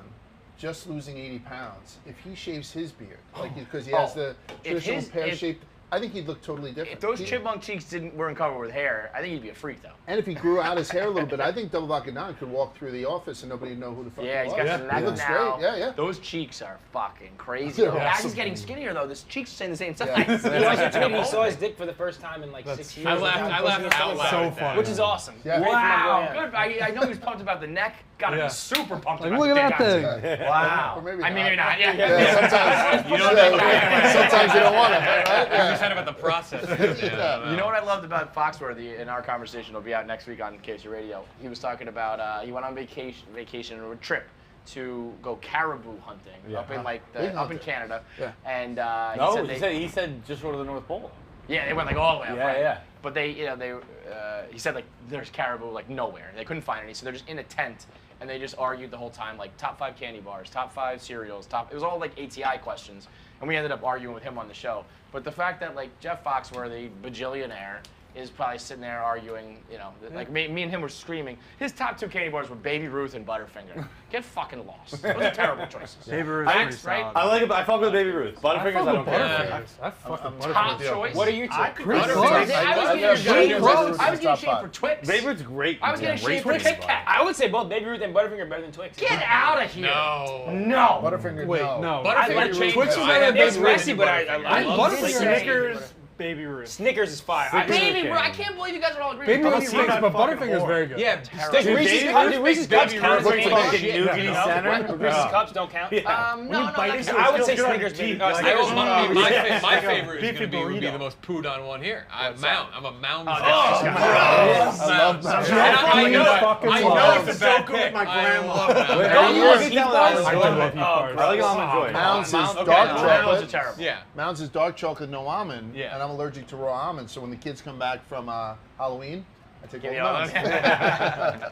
just losing 80 pounds. If he shaves his beard, like because he has the traditional pear-shaped, I think he'd look totally different. If those He- chipmunk cheeks weren't covered with hair, I think he'd be a freak though. And if he grew out his hair a little bit, I think Double Vodka Don could walk through the office and nobody would know who the fuck Yeah, he he's was. got some neck He looks now. great. Yeah. Those cheeks are fucking crazy. They're As awesome. he's getting skinnier though, his cheeks are staying the same size. Yeah. He also tweeted he saw his dick for the first time in like 6 years. I laughed out loud. So at that. funny. Which is awesome. Yeah. Great for my Wow, boy. good. I know he was pumped about the neck. Gotta Yeah. be super pumped Like, about look the at dick. that thing. Wow. Or maybe I mean, not. maybe not. Yeah. Yeah, sometimes You don't think that. sometimes you don't want it, right? You just said about the process. Yeah. You know what I loved about Foxworthy in our conversation? It'll be out next week on KC Radio. He was talking about he went on vacation or a trip to go caribou hunting up in like Big up in hunter. Canada. Yeah. And No, he he said just go to the North Pole. yeah, they went like all the way up. Yeah, right? yeah. But he said like there's caribou like nowhere. They couldn't find any, so they're just in a tent and they just argued the whole time like top 5 candy bars, top 5 cereals, It was all like ATI questions, and we ended up arguing with him on the show. But the fact that like Jeff Foxworthy, bajillionaire, is probably sitting there arguing, like me and him were screaming. His top 2 candy bars were Baby Ruth and Butterfinger. Get fucking lost. Those are terrible choices. Baby Ruth's Facts, pretty right? solid. I like it, but I fuck with Baby Ruth. Butterfingers, I don't care. I fuck with Top Butterfinger. choice. What are you two? Pretty I close. was getting Close. I was getting Top shaved for five. Twix. Baby Ruth's great. I was getting great shaved for candy Kit bar. Kat. I would say both Baby Ruth and Butterfinger are better than Twix. Get out of here. No. No. Butterfinger, Wait, no. no. I like Butterfinger Twix is I better had than It's Baby Ruth messy, and but I Butterfinger. love Butterfinger. Snickers, Baby Ruth. Snickers is fire. Baby Ruth, I can't believe you guys are all agreeing. Baby with Ruth Baby stinks, Ruth. but Butterfinger's very good. Yeah, Does Dude, Reese's Baby Cups, Ruth do Reese's makes Cups Baby count Ruth as look candy like bars? shit. Noogie center. Reese's Cups don't count? No, that's I would say Get on Snickers, the baby. cheek, No, like Snickers a- is My, my my favorite is beefy going to be burrito. the most pooed on one here. I'm a Mounds. I love Mounds. I know fucking I love know Mounds. it's a bad pick. My grandma. Don't you I like like Heath that bars? one. I love Heath bars. I like almond joy. Mounds is Okay, dark no, Those are chocolate. terrible. Yeah. Mounds is dark chocolate, no almond. Yeah. And I'm allergic to raw almonds, so when the kids come back from Halloween, I take all the You Mounds. know,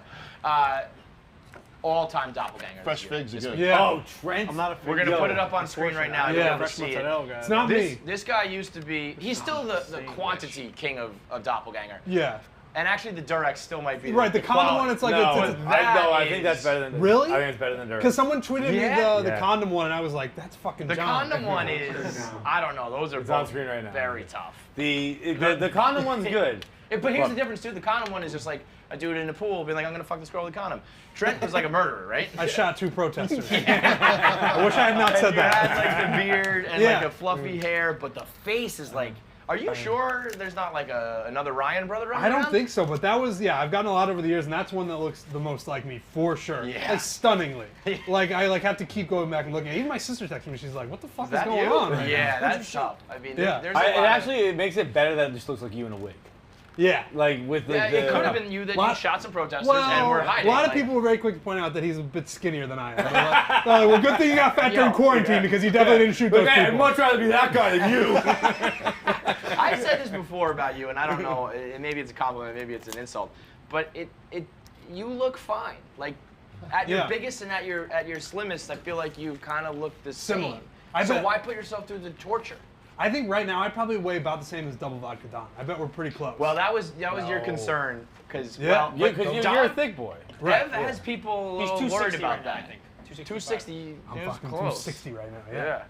all-time doppelganger. Fresh this year. figs are This good. week. Yeah. Oh, Trent. I'm not a fan. We're gonna Yo, put it up on screen right now. You'll Yeah, be able to Fresh see it. mozzarella guy. It's not me. This guy used to be. He's still the quantity king of doppelganger. Yeah. And actually, the Durex still might be Right, the condom quality. one, it's like No, it's I think that's better than. Really? I think it's better than Durex. because someone tweeted me Yeah? the Yeah. condom one, and I was like, that's fucking The John. condom one is. I don't know. Those are It's on both screen right now. very tough. The condom one's good. But here's the difference too. The condom one is just like a dude in a pool being like, I'm gonna fuck this girl with a condom. Trent was like a murderer, right? I shot 2 protesters. I wish I had not said You had that. like the beard and Yeah. like the fluffy hair, but the face is like. Are you sure there's not like another Ryan brother running I don't around? think so, but that was, I've gotten a lot over the years, and that's one that looks the most like me, for sure. Yeah. Like, stunningly. Like, I have to keep going back and looking. Even my sister texted me, she's like, what the fuck is That going you? on right yeah, now? that's tough. I mean, Yeah. there's a lot It actually makes it better that it just looks like you in a wig. Yeah. Like with Yeah, the it could have been you that you Lot- shot some protesters Well, and were hiding. a lot of like- people were very quick to point out that he's a bit skinnier than I am. They're like, well, good thing you got fat during Yo, quarantine because you definitely didn't shoot those I'd people. much rather be that guy than you. I've said this before about you, and I don't know. Maybe it's a compliment, maybe it's an insult, but you look fine. Like at your Yeah. biggest and at your slimmest, I feel like you kind of look the Similar. same. So bet- why put yourself through the torture? I think right now I probably weigh about the same as Double Vodka Don. I bet we're pretty close. Well, that was your concern, because Yeah. Yeah, because you're a thick boy. Bev has people a He's little 260 worried about right now, that. I think. 260. I'm is fucking close. 260 right now. Yeah.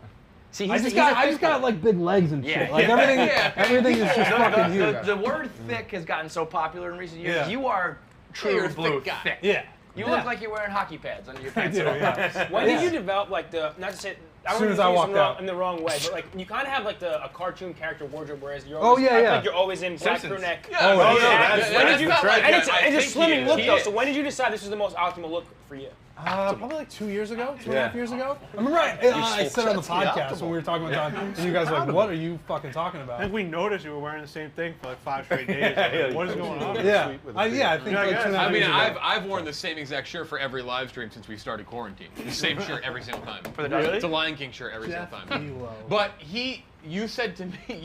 See, I he's just a- he's got a I just thick got boy. like big legs and shit. Yeah, Like yeah. everything is just fucking huge. The word thick has gotten so popular in recent years. Yeah. You are true you're a blue thick guy. thick. Yeah. You Yeah. look like you're wearing hockey pads under your pants. Yeah. When did you develop like not to say As soon as I walked out. in the wrong way, but like you kind of have like a cartoon character wardrobe, whereas you're Oh, always, yeah, I feel yeah. like you're always in black Simpsons. crew neck. Yeah, Oh, no, yeah. that's- When that's did you? not like And that. it's I a think slimming he look is. though. So when did you decide this was the most optimal look for you? Probably like 2 years ago, 2.5 years ago. I remember I said on the podcast when we were talking about that, and you guys were like, what are you fucking talking I about? think we noticed you were wearing the same thing for like 5 straight days. Like, what is going on? Yeah, I think Yeah, I like guess. 2.5 I mean, years ago. I've worn the same exact shirt for every live stream since we started quarantine. The same shirt every single time. For the It's a Lion King shirt every single time. But you said to me,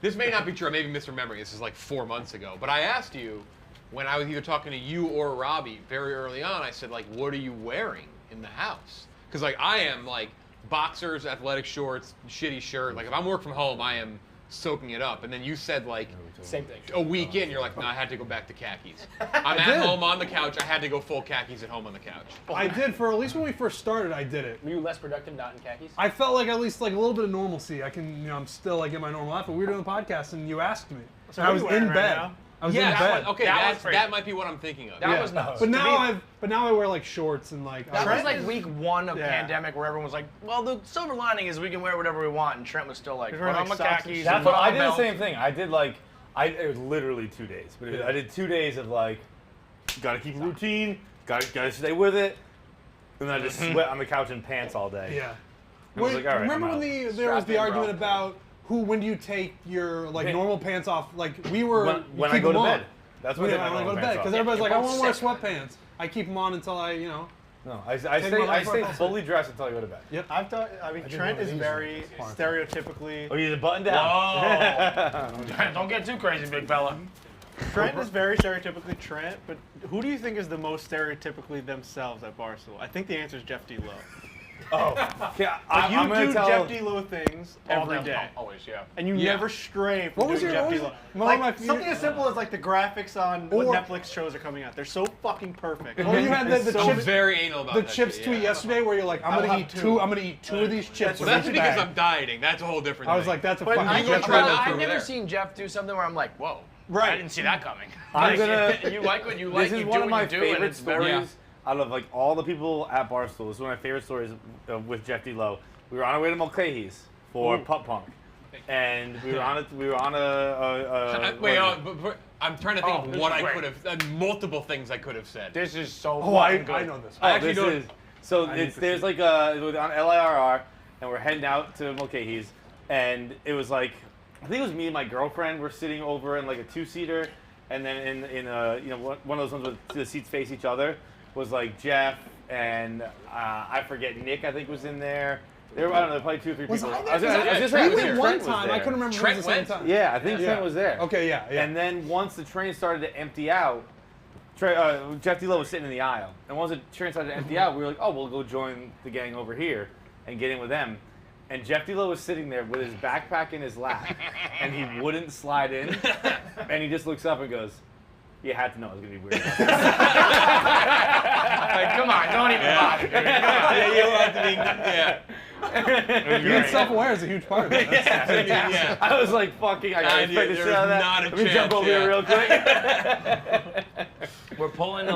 this may not be true, I may be misremembering, this is like 4 months ago, but I asked you, when I was either talking to you or Robbie very early on, I said, like, what are you wearing in the house? Because, like, I am, like, boxers, athletic shorts, shitty shirt. Like, if I'm working from home, I am soaking it up. And then you said, like, Same thing. a week in, you're like, no, I had to go back to khakis. I'm at home on the couch. I had to go full khakis at home on the couch. I did for at least when we first started. I did it. Were you less productive not in khakis? I felt like at least like a little bit of normalcy. I can, I'm still like in my normal life. But we were doing a podcast and you asked me. So And I what was are you wearing in right bed. now? I was Yeah, in that bed. was, okay, That was that crazy. might be what I'm thinking of. That was nuts. But now I wear like shorts and like. That was like week 1 of Yeah. pandemic where everyone was like, well, the silver lining is we can wear whatever we want. And Trent was still like, He's put wearing, on my like, socks and khakis. shit. That's and what put I on did a the belt." same thing. I did like it was literally 2 days, but I did 2 days of like gotta keep a routine, gotta stay with it, and then I just sweat on the couch in pants all day. Yeah. I was like, all right, remember I'm when out. there was Strap the in, argument bro. about when do you take your like Hey. normal pants off? Like we were when I keep go to them on. bed. That's When when I go to bed because everybody's like, I want to wear sweatpants. I keep them on until I, No, I Take stay my life I stay off. fully dressed until I go to bed. Yep. I mean, did Trent one of is these very in Barstool. stereotypically. Oh, you need a button down. Whoa. Don't get too crazy, big fella. Trent is very stereotypically Trent, but who do you think is the most stereotypically themselves at Barstool? I think the answer is Jeff D. Lowe. Oh, okay, Like you I'm gonna do tell. Jeff D. Lowe things every day, Always, yeah. and you Yeah. never stray from What was doing your- Jeff what D. was- Lowe. one of Like my something few- as simple as like the graphics on what Or- Netflix shows are coming out. They're so fucking perfect. Well, you had the So I'm chips, very anal about the that chips shit, tweet yeah. yesterday where you're like, I'm I'll gonna have eat two. two. I'm gonna eat 2 of these chips. Well, that's with because each bag. I'm dieting. That's a whole different I thing. was like, that's a But fucking. I You go go try try to- that. I've never there. seen Jeff do something where I'm like, whoa. Right. I didn't see that coming. I'm gonna. You like what you like. This is you one do of what my you do, and favorite it's very. stories out of like all the people at Barstool. This is one of my favorite stories with Jeff D. Lowe. We were on our way to Mulcahy's for Pup Punk, and we were on a Wait, but I'm trying to think Oh, of this what is I great. could have, multiple things I could have said. This is so Oh, I fucking good. know this. I Oh, actually this don't- is so there's like it was on LIRR, and we're heading out to Mulcahy's, and it was like I think it was me and my girlfriend were sitting over in like a 2-seater, and then in one of those ones with the seats face each other was like Jeff and I forget Nick I think was in there. There were, I don't know, probably 2 or 3 Was people. I there? was just We saying, I went think one Trent was time. I there. couldn't remember Trent if it was the same went? time. Yeah, I think Trent was there. Okay, yeah. And then once the train started to empty out, Jeff D. Lowe was sitting in the aisle. And once the train started to empty out, we were like, oh, we'll go join the gang over here and get in with them. And Jeff D. Lowe was sitting there with his backpack in his lap, and he wouldn't slide in. And he just looks up and goes, "You had to know it was gonna be weird." Like, come on, don't even bother, dude. Come on. Yeah, you don't have to be. Yeah. Being self-aware is a huge part of it. That's- Yeah. I was like, "Fucking, I gotta I expect knew the there shit out of was that." not a Let me jump chance, over here yeah. real quick. We're pulling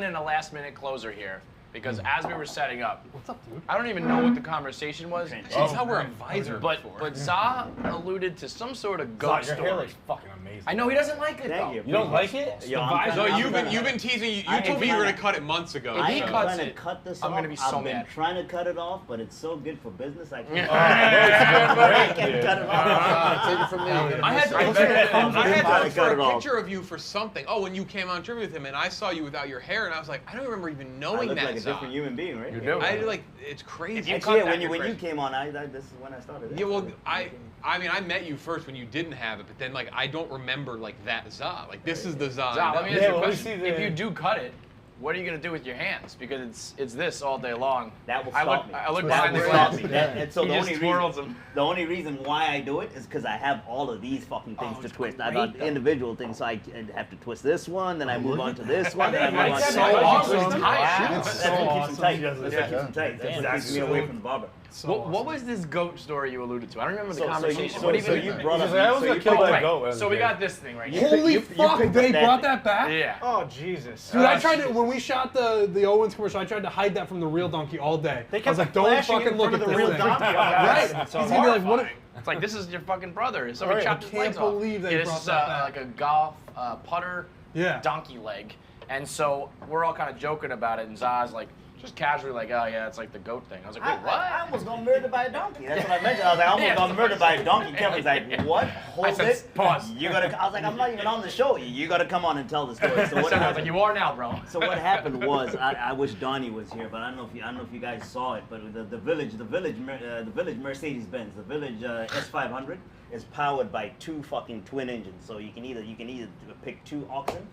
in a last-minute closer here. because as we were setting up, What's up, dude? I don't even know what the conversation was. That's how we're advisor But before. Zah alluded to some sort of goat Your hair story. looks fucking amazing. I know he doesn't like it Thank though. you. You don't like it? Yo, I'm So kinda- you've been teasing. You I told me you were ain't gonna cut it months ago. If I he ain't cuts trying to it, cut this I'm off. gonna be so I've been mad. trying to cut it off, but it's so good for business. I can't. Great, I can't dude. cut it off. Take it from me. I had to I look cut for it a off. picture of you for something. Oh, when you came on trivia with him, and I saw you without your hair, and I was like, I don't remember even I knowing look that. like a Zah. different human being, right? You do. I like it's crazy. you cut Yeah, that, when you you're when you crazy. came on, this is when I started. Yeah, well, I mean, I met you first when you didn't have it, but then like I don't remember like that Zah. Like this is the Zah. Zah, let me ask Yeah, you a well, we question. see the- If you do cut it, what are you gonna do with your hands? Because it's this all day long. That will I stop look me. I look That behind the will glass. stop me. And so He the just only twirls reason, them. the only reason why I do it is because I have all of these fucking things to it's twist. I great, got though. individual things, so I have to twist this one, then I move on to this one, then I move on to That's that so one. awesome. That's so what keeps them tight. awesome. That's what keeps them tight. That's what keeps me away from the barber. What was this goat story you alluded to? I don't remember the So conversation. you what even? you brought Because up. I was so gonna you kill picked- that Right. goat. as a So we kid. got this thing right here. Holy you fuck! picked They that brought thing. that back. Yeah. Oh Jesus! Dude, I tried to when we shot the Owens commercial. I tried to hide that from the real donkey all day. They I was kept like, don't flashing fucking in look front at of the this real thing. donkey. Right? It's He's gonna be like, what? It's like this is your fucking brother. Somebody Right, chopped I his legs can't off. believe they Yeah, this brought is that back. like a golf putter Yeah. donkey leg, and so we're all kind of joking about it, and Zah's like just casually like, oh yeah, it's like the goat thing. I was like, wait, what? I almost got murdered by a donkey. That's what I mentioned. I was like, I almost Yeah. got murdered by a donkey. Kevin's like, what? Hold said, it. pause. You gotta. I was like, I'm not even on the show. You gotta come on and tell the story. So I what was like, happened? you are now, bro. So what happened was, I wish Donnie was here, but I don't know if you guys saw it. But the village Mercedes Benz, the village S500 is powered by two fucking twin engines. So you can either pick two oxen,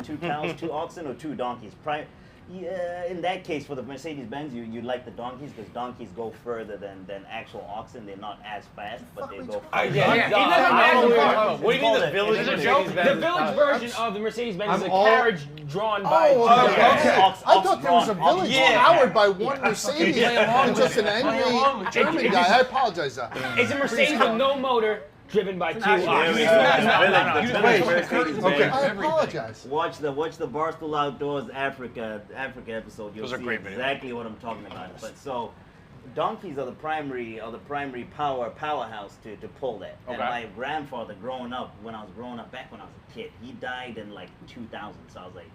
two cows, two oxen, or two donkeys. Yeah, in that case, for the Mercedes-Benz, you like the donkeys because donkeys go further than actual oxen. They're not as fast, but they go further. Yeah, he doesn't I don't know imagine what part. what do you mean the village? Is it a joke? The village version of the Mercedes-Benz is a I'm all- carriage drawn by. Oh, two okay. guys. Okay. Ox- I thought there was a ox- village yeah. powered by one Mercedes. I'm just an angry German guy. I apologize. It's a Mercedes with no motor, driven by two There we oxen. go. The village Wait. Mercedes-Benz. Okay, I apologize. Watch the Barstool Outdoors Africa episode. You'll Those are see great videos. exactly what I'm talking about. But so, donkeys are the primary powerhouse to pull that. And Okay. my grandfather, back when I was a kid, he died in like 2000. So I was like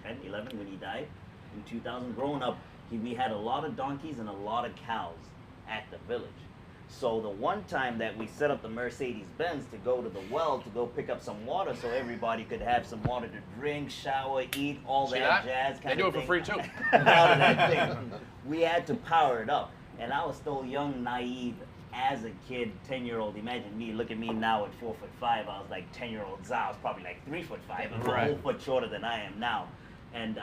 10, 11 when he died in 2000. Growing up, we had a lot of donkeys and a lot of cows at the village. So the one time that we set up the Mercedes-Benz to go to the well to go pick up some water so everybody could have some water to drink, shower, eat, all See that that? jazz They kind do of it for thing. free too. Out of that thing. We had to power it up. And I was still young, naive as a kid, 10-year-old. Imagine me, look at me now at 4'5". I was like 10-year-old Zah. I was probably like 3'5", a Right. whole foot shorter than I am now. And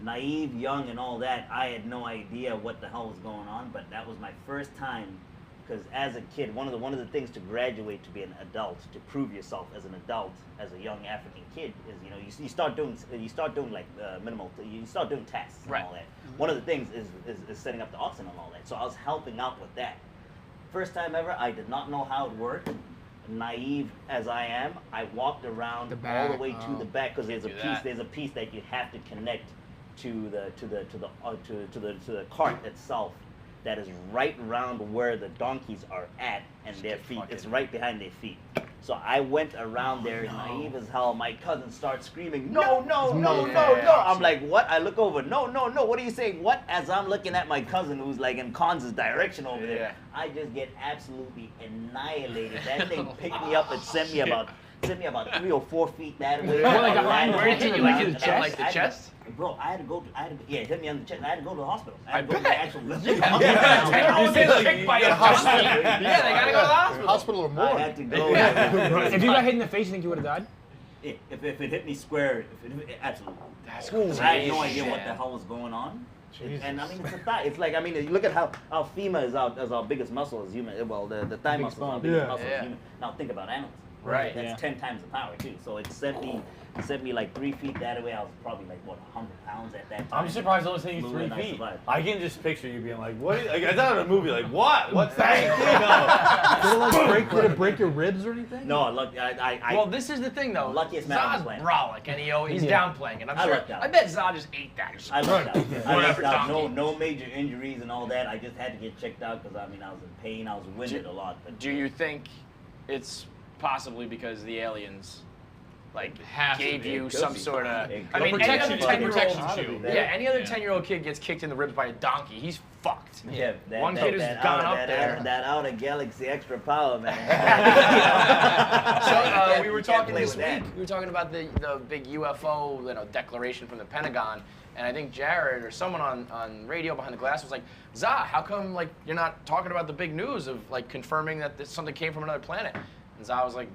naive, young, and all that, I had no idea what the hell was going on. But that was my first time. Because as a kid, one of the things to graduate to be an adult, to prove yourself as an adult, as a young African kid, is you start doing like you start doing tests and Right. all that. One of the things is setting up the oxen and all that. So I was helping out with that. First time ever, I did not know how it worked. Naive as I am, I walked around The all the back, way to oh. the back because there's a Do piece. that. There's a piece that you have to connect to the cart itself. That is right around where the donkeys are at and their feet. It's right behind their feet. So I went around there, naive as hell. My cousin starts screaming, no. I'm like, what? I look over, no. What are you saying? What? As I'm looking at my cousin who's like in Konza's direction over there, Yeah. I just get absolutely annihilated. That thing picked me up and sent me about 3 or 4 feet that way. Where did it hit you? Like in the chest? Like the chest? Bro, yeah, it hit me on the chest. I had to go to the hospital. I had to go to the bet. actual You say kicked by a donkey. Yeah, they gotta go to the hospital. Hospital or I morgue. had to go. If you got hit in the face, you think you would have died? If it hit me square, absolutely. That's I had no idea what the hell was going on. And I mean, it's a thigh. It's like, I mean, you look at how femur is our biggest muscle as human. Well, the thigh muscle is our biggest muscle as human. Now think about animals. Right. That's 10 times the power too. So it sent me like 3 feet that way. I was probably like, what, 100 pounds at that time. I'm surprised it only sent you Flew 3 and I feet. survived. I can just picture you being like, what? Like, I thought in a movie, like, what? What's that? Did it break your ribs or anything? No, look, Well, this is the thing, though. Luckiest man on the Zah's planet. brolic, and he's downplaying it. I'm I sure. lucked out. I bet Zah just ate that. I lucked out. I Whatever, lucked out. donkey. No major injuries and all that. I just had to get checked out because I mean I was in pain. I was winded a lot. But Do you think it's possibly because the aliens, like, Has to gave be. you It could some be. sort of? It I could mean, be. any other Protection 10-year-old. shield. Yeah, any other Yeah. 10-year-old kid gets kicked in the ribs by a donkey. He's fucked. Yeah, One kid who's gone up there. That outer galaxy extra power, man. So we were You can't talking play this with week. that. We were talking about the big UFO declaration from the Pentagon, and I think Jared or someone on radio behind the glass was like, "Zah, how come like you're not talking about the big news of like confirming that something came from another planet?" And Zah was like,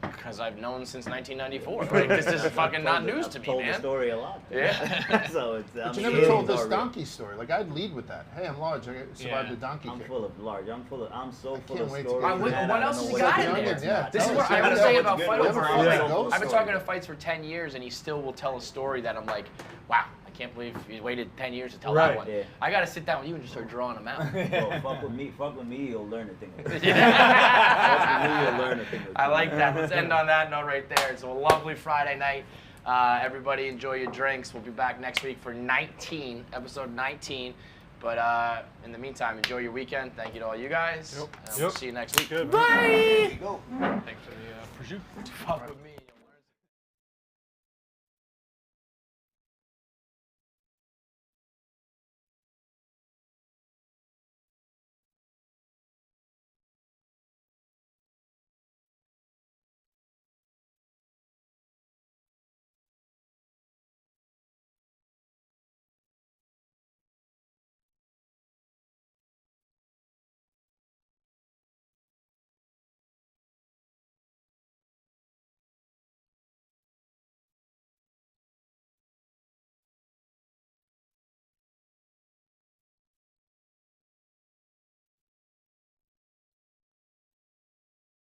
"Because I've known since 1994. Like this is fucking not news to me, I've told man." the story a lot. Yeah. So it's. But you never told this donkey story. Like I'd lead with that. Hey, I'm large. I survived the donkey I'm kick. full of large. I'm so full can't of wait to stories. get What, man, what else has he got in there? Yeah. This is Tell what us. I want to Yeah, say what's about good? Fight What's Over. good? Like, Ghost I've been story. talking to Fights for 10 years, and he still will tell a story that I'm like, wow, I can't believe you waited 10 years to tell that Right. one. Yeah. I got to sit down with you and just start drawing them out. Well, fuck with me, you'll learn a thing. Fuck with me, Yeah. you'll learn a thing. I like that. Let's end on that note right there. It's a lovely Friday night. Everybody enjoy your drinks. We'll be back next week for episode 19. But in the meantime, enjoy your weekend. Thank you to all you guys. We'll see you next week. Good. Thanks for the prosciutto. Fuck with me.